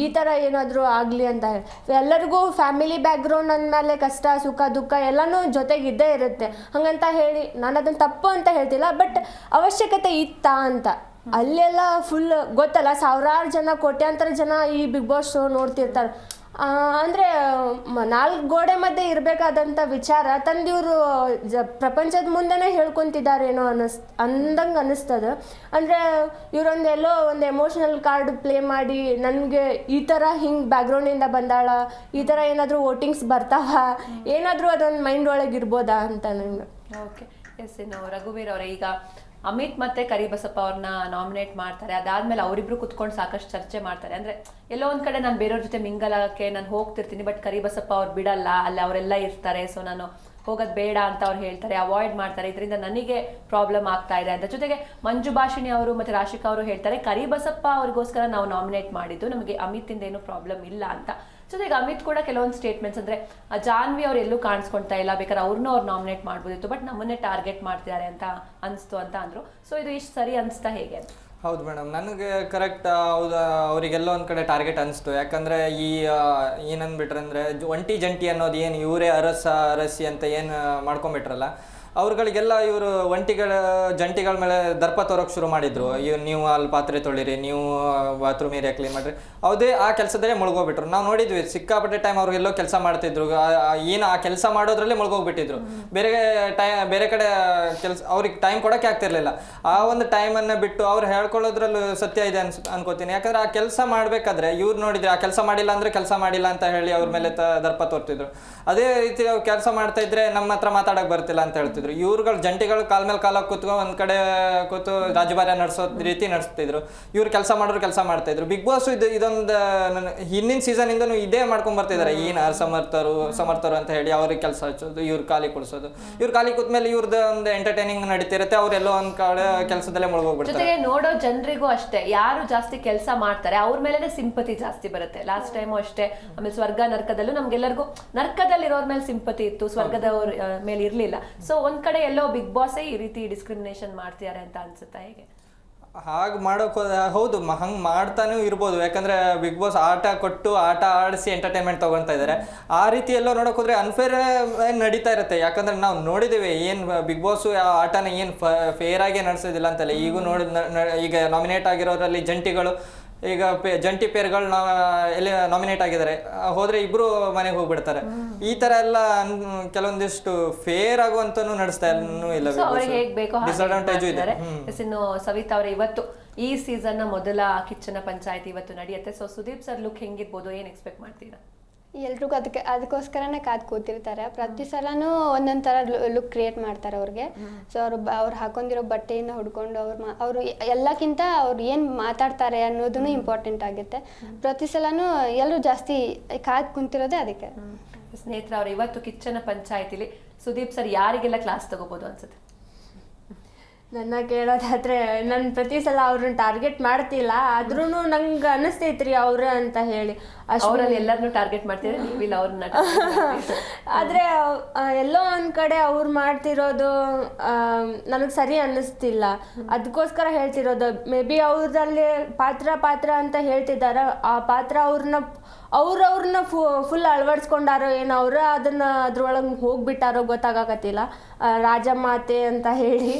B: ಈ ತರ ಏನಾದ್ರು ಆಗ್ಲಿ ಅಂತ ಹೇಳಿ ಎಲ್ಲರಿಗೂ ಫ್ಯಾಮಿಲಿ ಬ್ಯಾಕ್ ಗ್ರೌಂಡ್ ಅಂದ್ಮೇಲೆ ಕಷ್ಟ ಸುಖ ದುಃಖ ಎಲ್ಲಾನು ಜೊತೆಗಿದ್ದೇ ಇರುತ್ತೆ. ಹಂಗಂತ ಹೇಳಿ ನಾನು ಅದನ್ನ ತಪ್ಪು ಅಂತ ಹೇಳ್ತಿಲ್ಲ, ಬಟ್ ಅವಶ್ಯಕತೆ ಇತ್ತ ಅಂತ. ಅಲ್ಲೆಲ್ಲ ಫುಲ್ ಗೊತ್ತಲ್ಲ, ಸಾವಿರಾರು ಜನ ಕೋಟ್ಯಾಂತರ ಜನ ಈ ಬಿಗ್ ಬಾಸ್ ಶೋ ನೋಡ್ತಿರ್ತಾರೆ. ಅಂದ್ರೆ 4 ಗೋಡೆ ಮಧ್ಯೆ ಇರ್ಬೇಕಾದಂತ ವಿಚಾರ ತಂದಿವ್ರು ಪ್ರಪಂಚದ ಮುಂದೆನೆ ಹೇಳ್ಕೊಂತಿದಾರೇನೋ ಅಂದಂಗ ಅನಿಸ್ತದ. ಅಂದ್ರೆ ಇವ್ರೊಂದು ಎಲ್ಲೋ ಒಂದು ಎಮೋಷನಲ್ ಕಾರ್ಡ್ ಪ್ಲೇ ಮಾಡಿ ನನ್ಗೆ ಈ ತರ ಹಿಂಗ್ ಬ್ಯಾಕ್ಗ್ರೌಂಡ್ ಇಂದ ಬಂದಾಳ, ಈ ತರ ಏನಾದ್ರು ವೋಟಿಂಗ್ಸ್ ಬರ್ತಾವ, ಏನಾದ್ರು ಅದೊಂದು ಮೈಂಡ್ ಒಳಗೆ ಇರ್ಬೋದಾ ಅಂತ ನಂಗೆ.
A: Okay, S. ಇನ್ನು ರಘುವೀರ್ ಅವರೇ, ಈಗ ಅಮಿತ್ ಮತ್ತೆ ಕರಿಬಸಪ್ಪ ಅವ್ರನ್ನ ನಾಮಿನೇಟ್ ಮಾಡ್ತಾರೆ. ಅದಾದ್ಮೇಲೆ ಅವರಿಬ್ರು ಕುತ್ಕೊಂಡು ಸಾಕಷ್ಟು ಚರ್ಚೆ ಮಾಡ್ತಾರೆ. ಅಂದ್ರೆ ಎಲ್ಲೋ ಒಂದ್ ಕಡೆ ನಾನು ಬೇರೆಯವ್ರ ಜೊತೆ ಮಿಂಗಲಕ್ಕೆ ನಾನು ಹೋಗ್ತಿರ್ತೀನಿ, ಬಟ್ ಕರಿಬಸಪ್ಪ ಅವ್ರು ಬಿಡಲ್ಲ, ಅಲ್ಲಿ ಅವರೆಲ್ಲ ಇರ್ತಾರೆ, ಸೊ ನಾನು ಹೋಗೋದು ಬೇಡ ಅಂತ ಅವ್ರು ಹೇಳ್ತಾರೆ, ಅವಾಯ್ಡ್ ಮಾಡ್ತಾರೆ. ಇದರಿಂದ ನನಗೆ ಪ್ರಾಬ್ಲಮ್ ಆಗ್ತಾ ಇದೆ ಅಂತ. ಜೊತೆಗೆ ಮಂಜು ಭಾಷಿಣಿ ಅವರು ಮತ್ತೆ ರಾಶಿಕಾ ಅವರು ಹೇಳ್ತಾರೆ ಕರಿಬಸಪ್ಪ ಅವ್ರಿಗೋಸ್ಕರ ನಾವು ನಾಮಿನೇಟ್ ಮಾಡಿದ್ದು, ನಮಗೆ ಅಮಿತ್ ಇಂದ ಏನು ಪ್ರಾಬ್ಲಮ್ ಇಲ್ಲ ಅಂತ. ಜೊತೆಗೆ ಅಮಿತ್ ಕೂಡ ಕೆಲವೊಂದು ಸ್ಟೇಟ್ಮೆಂಟ್ಸ್, ಅಂದ್ರೆ ಜಾನ್ವಿ ಅವ್ರು ಎಲ್ಲೂ ಕಾಣಿಸ್ಕೊಳ್ತಾ ಇಲ್ಲ, ಬೇಕಾದ್ರೆ ಅವ್ರನ್ನೂ ಅವ್ರು ನಾಮಿನೇಟ್ ಮಾಡ್ಬೋದಿತ್ತು, ಬಟ್ ನಮ್ಮನ್ನೇ ಟಾರ್ಗೆಟ್ ಮಾಡ್ತಿದ್ದಾರೆ ಅಂತ ಅನಿಸ್ತು ಅಂತ ಅಂದ್ರು. ಸೊ ಇದು ಇಷ್ಟು ಸರಿ ಅನಿಸ್ತಾ ಹೇಗೆ?
C: ಹೌದು ಮೇಡಮ್, ನನಗೆ ಕರೆಕ್ಟ್ ಹೌದು, ಅವರಿಗೆಲ್ಲ ಒಂದು ಕಡೆ ಟಾರ್ಗೆಟ್ ಅನಿಸ್ತು. ಯಾಕಂದರೆ ಏನಂದ್ಬಿಟ್ರೆ ಅಂದರೆ ಒಂಟಿ ಜಂಟಿ ಅನ್ನೋದು ಏನು ಇವರೇ ಅರಸಿ ಅಂತ ಏನು ಮಾಡ್ಕೊಂಬಿಟ್ರಲ್ಲ, ಅವ್ರುಗಳಿಗೆಲ್ಲ ಇವರು ಜಂಟಿಗಳ ಮೇಲೆ ದರ್ಪ ತೋರೋಕೆ ಶುರು ಮಾಡಿದ್ರು. ನೀವು ಅಲ್ಲಿ ಪಾತ್ರೆ ತೊಳಿರಿ, ನೀವು ಬಾತ್ರೂಮ್ ಏರಿಯಾ ಕ್ಲೀನ್ ಮಾಡಿರಿ, ಅದೇ ಆ ಕೆಲಸದಲ್ಲೇ ಮುಳುಗೋಗ್ಬಿಟ್ರು. ನಾವು ನೋಡಿದ್ವಿ ಸಿಕ್ಕಾಪಟ್ಟೆ ಟೈಮ್ ಅವ್ರಿಗೆಲ್ಲೋ ಕೆಲಸ ಮಾಡ್ತಿದ್ರು, ಏನು ಆ ಕೆಲಸ ಮಾಡೋದ್ರಲ್ಲೇ ಮುಳುಗೋಗ್ಬಿಟ್ಟಿದ್ರು. ಬೇರೆ ಕಡೆ ಕೆಲಸ ಅವ್ರಿಗೆ ಟೈಮ್ ಕೊಡೋಕ್ಕೆ ಆಗ್ತಿರ್ಲಿಲ್ಲ. ಆ ಒಂದು ಟೈಮನ್ನು ಬಿಟ್ಟು ಅವ್ರು ಹೇಳ್ಕೊಳ್ಳೋದ್ರಲ್ಲೂ ಸತ್ಯ ಇದೆ ಅನ್ಕೋತೀನಿ. ಯಾಕಂದ್ರೆ ಆ ಕೆಲಸ ಮಾಡಬೇಕಾದ್ರೆ ಇವ್ರು ನೋಡಿದ್ರೆ ಆ ಕೆಲಸ ಮಾಡಿಲ್ಲ ಅಂದರೆ ಕೆಲಸ ಮಾಡಿಲ್ಲ ಅಂತ ಹೇಳಿ ಅವ್ರ ಮೇಲೆ ದರ್ಪ ತೋರ್ತಿದ್ರು. ಅದೇ ರೀತಿ ಅವ್ರು ಕೆಲಸ ಮಾಡ್ತಾ ಇದ್ರೆ ನಮ್ಮ ಹತ್ರ ಮಾತಾಡೋಕೆ ಬರ್ತಿಲ್ಲ ಅಂತ ಹೇಳ್ತಿದ್ರು. ಇವ್ರುಗಳು ಜಂಟಿಗಳು ಕಾಲ ಮೇಲೆ ಕಾಲಾಗಿ ಕೂತ್ಕೊಂಡು ಒಂದ್ ಕಡೆ ಕೂತು ರಾಜಭಾರ್ಯ ನಡೆಸೋ ರೀತಿ ನಡೆಸ್ತಿದ್ರು. ಇವ್ರು ಕೆಲಸ ಮಾಡೋರು ಕೆಲಸ ಮಾಡ್ತಾ ಇದ್ರು. ಬಿಗ್ ಬಾಸ್ ಇದೊಂದು ಹಿಂದಿನ ಸೀಸನ್ ಇಂದನೂ ಇದೇ ಮಾಡ್ಕೊಂಡ್ ಬರ್ತಿದ್ದಾರೆ. ಏನು ಸಮರ್ಥರು ಅಂತ ಹೇಳಿ ಅವ್ರಿಗೆ ಕೆಲಸ ಹಚ್ಚೋದು, ಇವ್ರ ಖಾಲಿ ಕೊಡಿಸೋದು. ಇವ್ರ ಖಾಲಿ ಕೂತ್ಮೇಲೆ ಇವ್ರದ್ದು ಒಂದು ಎಂಟರ್ಟೈನಿಂಗ್ ನಡೀತಿರುತ್ತೆ, ಅವ್ರೆಲ್ಲೋ ಒಂದ್ ಕಡೆ ಕೆಲಸದಲ್ಲೇ ಮುಳುಗೋಗ್ಬಿಡ್ತಾರೆ.
A: ಜೊತೆಗೆ ನೋಡೋ ಜನರಿಗೂ ಅಷ್ಟೇ, ಯಾರು ಜಾಸ್ತಿ ಕೆಲಸ ಮಾಡ್ತಾರೆ ಅವ್ರ ಮೇಲೆ ಸಿಂಪತಿ ಜಾಸ್ತಿ ಬರುತ್ತೆ. ಲಾಸ್ಟ್ ಟೈಮು ಅಷ್ಟೇ, ಆಮೇಲೆ ಸ್ವರ್ಗ ನರ್ಕದಲ್ಲೂ ನಮ್ಗೆಲ್ಲರಿಗೂ ನರ್ಕದಲ್ಲಿರೋರ್ ಮೇಲೆ ಸಿಂಪತಿ ಇತ್ತು, ಸ್ವರ್ಗದವ್ರ ಮೇಲೆ ಇರ್ಲಿಲ್ಲ. ಸೊ ಒಂದ್ ಕಡೆ ಎಲ್ಲೋ ಬಿಗ್ ಬಾಸ್ ಈ ರೀತಿ ಡಿಸ್ಕ್ರಿಮಿನೇಷನ್ ಮಾಡ್ತಿದ್ದಾರೆ ಅಂತ ಅನ್ಸುತ್ತಾ ಹೇಗೆ?
C: ಹಾಗೆ ಮಾಡೋಕೆ ಹೌದು ಹಂಗೆ ಮಾಡ್ತಾನೂ ಇರ್ಬೋದು. ಯಾಕಂದರೆ ಬಿಗ್ ಬಾಸ್ ಆಟ ಕೊಟ್ಟು ಆಟ ಆಡಿಸಿ ಎಂಟರ್ಟೈನ್ಮೆಂಟ್ ತೊಗೊಳ್ತಾ ಇದ್ದಾರೆ. ಆ ರೀತಿ ಎಲ್ಲೋ ನೋಡೋಕೆ ಹೋದರೆ ಅನ್ಫೇರ್ ನಡೀತಾ ಇರುತ್ತೆ. ಯಾಕಂದರೆ ನಾವು ನೋಡಿದ್ದೀವಿ ಏನು ಬಿಗ್ ಬಾಸು ಆ ಆಟನ ಏನು ಫೇರಾಗಿ ನಡೆಸೋದಿಲ್ಲ ಅಂತಲ್ಲ. ಈಗೂ ನೋಡಿ ಈಗ ನಾಮಿನೇಟ್ ಆಗಿರೋರಲ್ಲಿ ಜಂಟಿಗಳು ಈಗ ಜಂಟಿ ಪೇರ್ಗಳು ಎಲ್ಲಿ ನಾಮಿನೇಟ್ ಆಗಿದ್ದಾರೆ, ಹೋದರೆ ಇಬ್ಬರು ಮನೆಗೆ ಹೋಗ್ಬಿಡ್ತಾರೆ. ಈ ಥರ ಎಲ್ಲ ಕೆಲವೊಂದಿಷ್ಟು ಫೇರ್ ಆಗುವಂತನೂ ನಡೆಸ್ತಾ ಇಲ್ಲ.
A: ಅವ್ರಿಗೆ ಹೇಗ್ ಬೇಕೋ
C: ಡಿಸ್ಅಡ್ವಾಂಟೇಜು ಇದೆ.
A: ಇನ್ನು ಸವಿತಾ ಅವರೇ, ಇವತ್ತು ಈ ಸೀಸನ್ ನ ಮೊದಲ ಕಿಚ್ಚನ ಪಂಚಾಯತಿ ಇವತ್ತು ನಡೆಯುತ್ತೆ. ಸೊ ಸುದೀಪ್ ಸರ್ ಲುಕ್ ಹೆಂಗಿರ್ಬೋದು, ಏನ್ ಎಕ್ಸ್ಪೆಕ್ಟ್ ಮಾಡ್ತೀರಾ?
D: ಎಲ್ರಿಗೂ ಅದಕ್ಕೋಸ್ಕರನೇ ಕಾದು ಕೂತಿರ್ತಾರೆ. ಪ್ರತಿ ಸಲನೂ ಒಂದೊಂದು ಥರ ಲುಕ್ ಕ್ರಿಯೇಟ್ ಮಾಡ್ತಾರೆ ಅವ್ರಿಗೆ. ಸೊ ಅವ್ರು ಹಾಕೊಂಡಿರೋ ಬಟ್ಟೆಯಿಂದ ಹುಡ್ಕೊಂಡು ಅವರು ಎಲ್ಲಕ್ಕಿಂತ ಅವ್ರು ಏನು ಮಾತಾಡ್ತಾರೆ ಅನ್ನೋದನ್ನು ಇಂಪಾರ್ಟೆಂಟ್ ಆಗುತ್ತೆ. ಪ್ರತಿ ಸಲನೂ ಎಲ್ಲರೂ ಜಾಸ್ತಿ ಕಾದು ಕುಂತಿರೋದೇ ಅದಕ್ಕೆ.
A: ಸ್ನೇಹಿತರ ಅವ್ರು, ಇವತ್ತು ಕಿಚ್ಚನ ಪಂಚಾಯತಿಲಿ ಸುದೀಪ್ ಸರ್ ಯಾರಿಗೆಲ್ಲ ಕ್ಲಾಸ್ ತಗೋಬಹುದು ಅನ್ಸುತ್ತೆ?
B: ನನ್ನ ಕೇಳೋದಾದ್ರೆ ನಾನು ಪ್ರತಿ ಸಲ ಅವ್ರನ್ನ ಟಾರ್ಗೆಟ್ ಮಾಡ್ತಿಲ್ಲ, ಆದ್ರೂ ನಂಗೆ ಅನಿಸ್ತೈತ್ರಿ ಅವ್ರ ಅಂತ ಹೇಳಿ.
A: ಅವರಲ್ಲಿ ಎಲ್ಲರನ್ನೂ ಟಾರ್ಗೆಟ್ ಮಾಡ್ತೀರಾ, ನೀವಿಲ್ಲ ಅವ್ರನ್ನ?
B: ಆದರೆ ಎಲ್ಲೋ ಒಂದು ಕಡೆ ಅವ್ರು ಮಾಡ್ತಿರೋದು ನನಗೆ ಸರಿ ಅನ್ನಿಸ್ತಿಲ್ಲ. ಅದಕ್ಕೋಸ್ಕರ ಹೇಳ್ತಿರೋದು. ಮೇ ಬಿ ಅವ್ರಲ್ಲಿ ಪಾತ್ರ ಅಂತ ಹೇಳ್ತಿದ್ದಾರೆ. ಆ ಪಾತ್ರ ಅವ್ರನ್ನ ಫುಲ್ ಅಳವಡಿಸ್ಕೊಂಡಾರೋ ಏನೋ, ಅವ್ರ ಅದನ್ನ ಅದ್ರೊಳಗೆ ಹೋಗ್ಬಿಟ್ಟಾರೋ ಗೊತ್ತಾಗಕತ್ತಿಲ್ಲ. ರಾಜಮಾತೆ ಅಂತ ಹೇಳಿ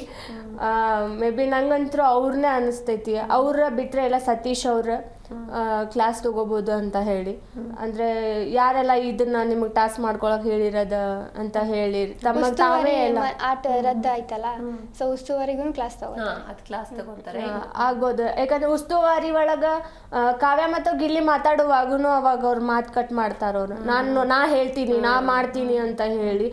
B: ಮೇ ಬಿ ನಂಗಂತೂ ಅವ್ರನ್ನೇ ಅನಿಸ್ತೈತಿ. ಅವ್ರ ಬಿಟ್ಟರೆ ಎಲ್ಲ ಸತೀಶ್ ಅವ್ರ ಕ್ಲಾಸ್ ತಗೋಬೋದು ಅಂತ ಹೇಳಿ. ಅಂದರೆ ಯಾರೆಲ್ಲ ಇದನ್ನ ನಿಮಗೆ ಟಾಸ್ಕ್ ಮಾಡ್ಕೊಳಕ್ ಹೇಳಿರೋದ ಅಂತ ಹೇಳಿ ತಮ್ಮ ತಾವೇ ಎಲ್ಲ
D: ಆಟ ರದ್ದು ಆಯ್ತಲ್ಲ, ಸೊ ಉಸ್ತುವಾರಿಗೂ ಕ್ಲಾಸ್
A: ತಗೊಂತಾರೆ
B: ಆಗ್ಬೋದು. ಯಾಕಂದ್ರೆ ಉಸ್ತುವಾರಿ ಒಳಗ ಕಾವ್ಯ ಮತ್ತು ಗಿಲ್ಲಿ ಮಾತಾಡುವಾಗೂ ಅವಾಗ ಅವ್ರು ಮಾತು ಕಟ್ ಮಾಡ್ತಾರ. ಅವ್ರು ನಾ ಹೇಳ್ತೀನಿ, ನಾ ಮಾಡ್ತೀನಿ ಅಂತ ಹೇಳಿ.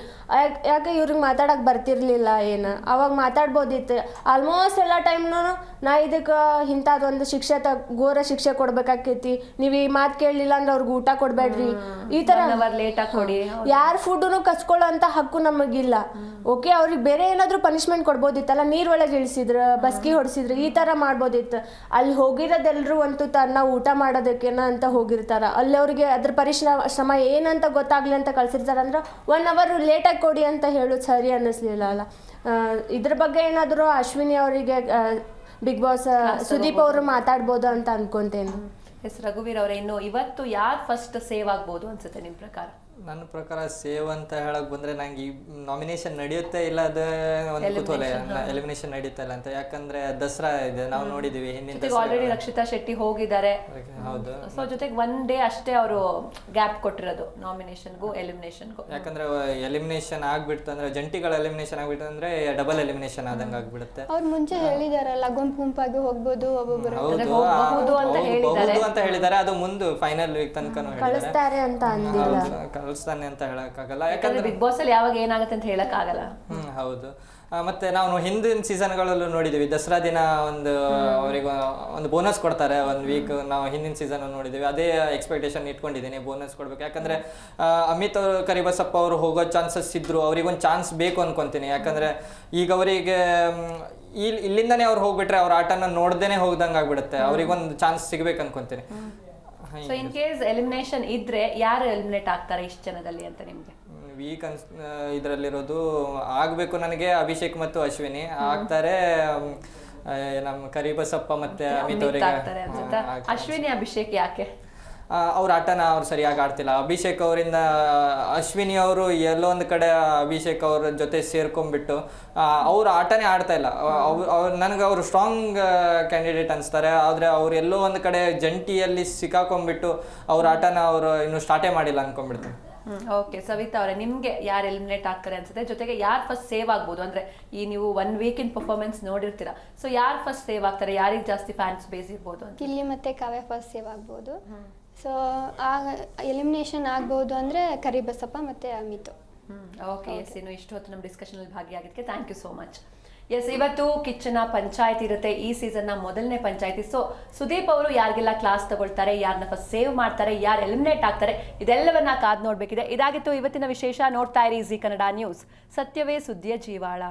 B: ಯಾಕೆ ಇವ್ರಿಗೆ ಮಾತಾಡಕ್ ಬರ್ತಿರ್ಲಿಲ್ಲ ಏನು, ಅವಾಗ ಮಾತಾಡ್ಬೋದಿತ್ತು. ಆಲ್ಮೋಸ್ಟ್ ಎಲ್ಲ ಟೈಮ್ನು ನಾ ಇದಕ್ಕೆ ಇಂಥದ್ದೊಂದು ಶಿಕ್ಷೆ ಘೋರ ಶಿಕ್ಷೆ ಕೊಡ್ಬೇಕಾಕೈತಿ, ನೀವು ಈ ಮಾತು ಕೇಳಲಿಲ್ಲ ಅಂದ್ರೆ ಅವ್ರಿಗೆ ಊಟ ಕೊಡ್ಬೇಡ್ರಿ, ಈ ತರ
A: ಲೇಟ್ ಆಗಿ ಕೊಡಿ.
B: ಯಾರ ಫುಡ್ನು ಕಸ್ಕೊಳ್ಳೋ ಅಂತ ಹಕ್ಕು ನಮಗಿಲ್ಲ. ಓಕೆ, ಅವ್ರಿಗೆ ಬೇರೆ ಏನಾದ್ರು ಪನಿಷ್ಮೆಂಟ್ ಕೊಡ್ಬೋದಿತ್ತಲ್ಲ, ನೀರ್ ಒಳಗೆ ಇಳಿಸಿದ್ರ, ಬಸ್ಕಿ ಹೊಡ್ಸಿದ್ರು, ಈ ತರ ಮಾಡ್ಬೋದಿತ್ತು. ಅಲ್ಲಿ ಹೋಗಿರೋದೆಲ್ರು ಅಂತೂ ತನ್ನ ಊಟ ಮಾಡೋದಕ್ಕೇನ ಅಂತ ಹೋಗಿರ್ತಾರ. ಅಲ್ಲಿ ಅವ್ರಿಗೆ ಅದ್ರ ಶ್ರಮ ಏನಂತ ಗೊತ್ತಾಗ್ಲಿ ಅಂತ ಕಳ್ಸಿರ್ತಾರ. ಅಂದ್ರೆ 1 hour ಲೇಟಾಗಿ ಕೊಡಿ ಅಂತ ಹೇಳೋದು ಸರಿ ಅನ್ನಿಸ್ಲಿಲ್ಲ ಅಲ್ಲ. ಇದ್ರ ಬಗ್ಗೆ ಏನಾದ್ರು ಅಶ್ವಿನಿ ಅವರಿಗೆ ಬಿಗ್ ಬಾಸ್ ಸುದೀಪ್ ಅವರು ಮಾತಾಡ್ಬೋದು ಅಂತ ಅನ್ಕೊಂತೇನೆ.
A: ಎಸ್ ರಘುವೀರ್ ಅವರೇ, ಇನ್ನು ಇವತ್ತು ಯಾರು ಫಸ್ಟ್ ಸೇವ್ ಆಗ್ಬೋದು ಅನ್ಸುತ್ತೆ ನಿಮ್ ಪ್ರಕಾರ?
C: ನನ್ನ ಪ್ರಕಾರ ಸೇವ್ ಅಂತ ಹೇಳಕ್ ಬಂದ್ರೆ ನಂಗೆ ಈ ನಾಮಿನೇಷನ್ ನಡೆಯುತ್ತೆ ಇಲ್ಲ ಅದು ಒಂದು ಕುತೂಹಲ, ಎಲಿಮಿನೇಷನ್ ನಡೆಯುತ್ತೆ ಇಲ್ಲ ಅಂತ. ಯಾಕಂದ್ರೆ ದಸರಾ ಇದೆ, ನಾವು ನೋಡಿದೀವಿ ಹಿಂದಿನ
A: ಆಲ್ರೆಡಿ ರಕ್ಷಿತಾ ಶೆಟ್ಟಿ ಹೋಗಿದ್ದಾರೆ.
C: ಹೌದು.
A: ಸೊ ಜೊತೆಗೆ 1 day ಅಷ್ಟೇ ಅವರು ಗ್ಯಾಪ್ ಕೊಟ್ಟಿರೋದು ನಾಮಿನೇಷನ್ಗೂ ಎಲಿಮಿನೇಷನ್ಗೂ.
C: ಯಾಕಂದ್ರೆ ಎಲಿಮಿನೇಷನ್ ಆಗ್ಬಿಡ್ತು ಅಂದ್ರೆ, ಜಂಟಿಗಳ ಎಲಿಮಿನೇಷನ್ ಆಗ್ಬಿಟ್ಟು ಅಂದ್ರೆ ಡಬಲ್ ಎಲಿಮಿನೇಷನ್ ಆದಂಗೆ ಆಗ್ಬಿಡುತ್ತೆ.
D: ಅವ್ರು ಮುಂಚೆ ಹೇಳಿದಾರಲ್ಲ, ಗುಂಪಾಗಿ ಹೋಗ್ಬೋದು, ಒಬ್ಬೊಬ್ಬರು
C: ಹೌದು ಅಂತ ಹೇಳಿದ್ದಾರೆ. ಅದು ಮುಂದೆ ಫೈನಲ್ ವೀಕ್ ತನಕ
B: ಕಳಿಸ್ತಾರೆ ಅಂತ ಅಂದಿಲ್ಲ,
C: ಕಳಿಸ್ತಾನೆ ಅಂತ ಹೇಳಕ್ಕಾಗಲ್ಲ.
A: ಯಾಕಂದ್ರೆ ಬಿಗ್ ಬಾಸ್ ಅಲ್ಲಿ ಯಾವಾಗ ಏನಾಗುತ್ತೆ ಅಂತ ಹೇಳಕ್ ಆಗಲ್ಲ.
C: ಹೌದು. ಮತ್ತೆ ನಾವು ಹಿಂದಿನ ಸೀಸನ್ಗಳಲ್ಲೂ ನೋಡಿದೀವಿ, ದಸರಾ ದಿನ ಅವರಿಗೆ ಒಂದು ಬೋನಸ್ ಕೊಡ್ತಾರೆ 1 week. ನಾವು ಹಿಂದಿನ ಸೀಸನ್ ನೋಡಿದೀವಿ, ಅದೇ ಎಕ್ಸ್ಪೆಕ್ಟೇಷನ್ ಇಟ್ಕೊಂಡಿದ್ದೀನಿ, ಬೋನಸ್ ಕೊಡ್ಬೇಕು. ಯಾಕಂದ್ರೆ ಅಮಿತ್ ಕರಿಬಸಪ್ಪ ಅವರು ಹೋಗೋ ಚಾನ್ಸಸ್ ಇದ್ರು, ಅವ್ರಿಗೊಂದು ಚಾನ್ಸ್ ಬೇಕು ಅನ್ಕೊಂತೀನಿ. ಯಾಕಂದ್ರೆ ಈಗ ಅವರಿಗೆ ಇಲ್ಲಿಂದನೇ ಅವ್ರು ಹೋಗ್ಬಿಟ್ರೆ ಅವ್ರ ಆಟನ ನೋಡ್ದೇನೆ ಹೋಗ್ದಂಗೆ ಆಗ್ಬಿಡುತ್ತೆ. ಅವ್ರಿಗೊಂದು ಚಾನ್ಸ್ ಸಿಗ್ಬೇಕು ಅನ್ಕೊಂತೀನಿ.
A: ಸೊ ಇನ್ ಕೇಸ್ ಎಲಿಮಿನೇಷನ್ ಇದ್ರೆ ಯಾರು ಎಲಿಮಿನೇಟ್ ಆಗ್ತಾರೆ ಇಷ್ಟು ಜನದಲ್ಲಿ ಅಂತ ನಿಮ್ಗೆ?
C: ವೀಕ್ ಇದರಲ್ಲಿರೋದು ಆಗಬೇಕು ನನಗೆ ಅಭಿಷೇಕ್ ಮತ್ತು ಅಶ್ವಿನಿ ಆಗ್ತಾರೆ. ನಮ್ಮ ಕರಿಬಸಪ್ಪ ಮತ್ತೆ ಅಮಿತ್ ಅವರಿಗೆ
A: ಆಗ್ತಾರೆ ಅನ್ಸುತ್ತಾ? ಅಶ್ವಿನಿ ಅಭಿಷೇಕ್ ಯಾಕೆ?
C: ಅವ್ರ ಆಟನ ಅವ್ರು ಸರಿಯಾಗಿ ಆಡ್ತಿಲ್ಲ. ಅಭಿಷೇಕ್ ಅವರಿಂದ ಅಶ್ವಿನಿ ಅವರು ಎಲ್ಲೋ ಒಂದು ಕಡೆ ಅಭಿಷೇಕ್ ಅವ್ರ ಜೊತೆ ಸೇರ್ಕೊಂಡ್ಬಿಟ್ಟು ಅವ್ರ ಆಟನೇ ಆಡ್ತಾ ಇಲ್ಲ. ನನಗೆ ಅವರು ಸ್ಟ್ರಾಂಗ್ ಕ್ಯಾಂಡಿಡೇಟ್ ಅನಿಸ್ತಾರೆ. ಆದರೆ ಅವ್ರು ಎಲ್ಲೋ ಒಂದು ಕಡೆ ಜಂಟಿಯಲ್ಲಿ ಸಿಕ್ಕಾಕೊಂಡ್ಬಿಟ್ಟು ಅವ್ರ ಆಟನ ಅವರು ಇನ್ನೂ ಸ್ಟಾರ್ಟೇ ಮಾಡಿಲ್ಲ ಅನ್ಕೊಂಡ್ಬಿಡ್ತೀನಿ.
A: ಓಕೆ ಸವಿತಾ ಅವರೇ, ನಿಮ್ಗೆ ಯಾರು ಎಲಿಮಿನೇಟ್ ಆಗ್ತಾರೆ ಅನ್ಸುತ್ತೆ? ಜೊತೆಗೆ ಯಾರು ಫಸ್ಟ್ ಸೇವ್ ಆಗ್ಬೋದು? ಅಂದ್ರೆ ಈ ನೀವು 1 week ಇನ್ ಪರ್ಫಾರ್ಮೆನ್ಸ್ ನೋಡಿರ್ತೀರಾ, ಸೊ ಯಾರು ಫಸ್ಟ್ ಸೇವ್ ಆಗ್ತಾರೆ, ಯಾರಿಗೆ ಜಾಸ್ತಿ ಫ್ಯಾನ್ಸ್ ಬೇಸ್ ಇರ್ಬೋದು ಅಂತ?
D: ಗಿಲ್ಲಿ ಮತ್ತೆ ಕಾವ್ಯ ಫಸ್ಟ್ ಸೇವ್ ಆಗ್ಬೋದು. ಸೊ ಎಲಿಮಿನೇಷನ್ ಆಗ್ಬೋದು ಅಂದರೆ ಕರಿಬಸಪ್ಪ ಮತ್ತು ಅಮಿತ್.
A: ಓಕೆ ಎಸ್, ಇನ್ನು ಇಷ್ಟು ಹೊತ್ತು ನಮ್ಮ ಡಿಸ್ಕಷನಲ್ಲಿ ಭಾಗಿಯಾಗಿದ್ದಕ್ಕೆ thank you so much. Yes, ಇವತ್ತು ಕಿಚ್ಚನ ಪಂಚಾಯತ್ ಇರುತ್ತೆ, ಈ ಸೀಸನ್ನ ಮೊದಲನೇ ಪಂಚಾಯತಿ. ಸೊ ಸುದೀಪ್ ಅವರು ಯಾರಿಗೆಲ್ಲ ಕ್ಲಾಸ್ ತಗೊಳ್ತಾರೆ, ಯಾರನ್ನ ಫಸ್ಟ್ ಸೇವ್ ಮಾಡ್ತಾರೆ, ಯಾರು ಎಲಿಮಿನೇಟ್ ಆಗ್ತಾರೆ, ಇದೆಲ್ಲವನ್ನ ಕಾದು ನೋಡಬೇಕಿದೆ. ಇದಾಗಿತ್ತು ಇವತ್ತಿನ ವಿಶೇಷ. ನೋಡ್ತಾ ಇರಿ ಜಿ ಕನ್ನಡ ನ್ಯೂಸ್, ಸತ್ಯವೇ ಸುದ್ದಿಯ ಜೀವಾಳ.